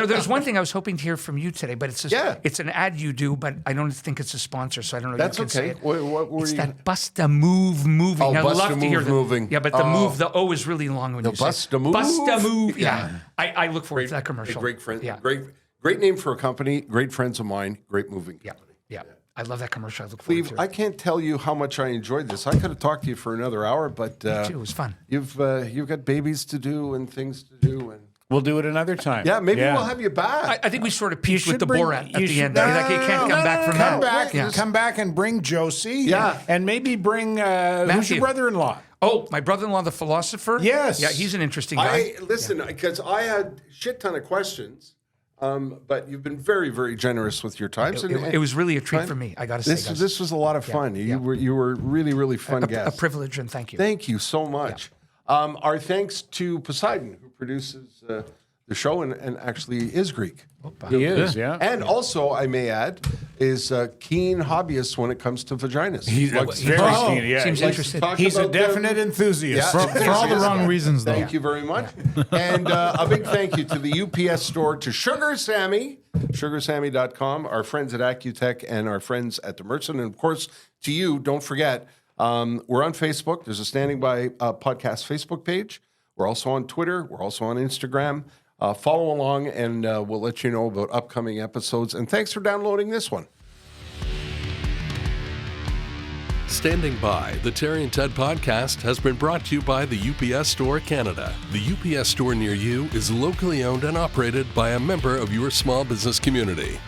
There's one thing I was hoping to hear from you today, but it's just, Yeah. it's an ad you do, but I don't think it's a sponsor, so I don't know if that's you can say okay. it. What were It's you? that bust a move moving. Oh, I bust love a to move hear the moving. Yeah, but the move, the O is really long when you say bust a move? Bust a move. Yeah. I look forward to that A commercial. great friend. Yeah. Great name for a company. Great friends of mine. Great moving company. Yeah. I love that commercial. I look forward Cleve, to it. I can't tell you how much I enjoyed this. I could have talked to you for another hour, but Me too. It was fun. you've got babies to do and things to do, and We'll do it another time. Yeah, maybe we'll have you back. I think we sort of peaked with the bring- Borat at you the should- end. Like, you can't come back from Come that. back, come back and bring Josie. Yeah. And maybe bring, who's Matthew. your brother-in-law? Oh, my brother-in-law, the philosopher? Yes. Yeah, he's an interesting guy. Listen, because I had a shit ton of questions, but you've been very, very generous with your time. It was really a treat for me, I got to say, guys. This was a lot of fun. You were really, really fun a guest. privilege, and thank you. Thank you so much. Our thanks to Poseidon, who produces the show and actually is Greek. He is, yeah. And also, I may add, is a keen hobbyist when it comes to vaginas. He's Likes very to talk- keen, yeah. Seems likes to interested. talk He's a about them. definite enthusiast. Yeah. For all the wrong reasons, though. Thank you very much. And a big thank you to the UPS store, to Sugar Sammy, sugarsammy.com, our friends at Accutech, and our friends at the Merson. And of course, to you, don't forget, we're on Facebook. There's a Standing By podcast Facebook page. We're also on Twitter. We're also on Instagram. Follow along, and we'll let you know about upcoming episodes. And thanks for downloading this one. Standing By, the Terry and Ted podcast has been brought to you by the UPS Store Canada. The UPS Store near you is locally owned and operated by a member of your small business community.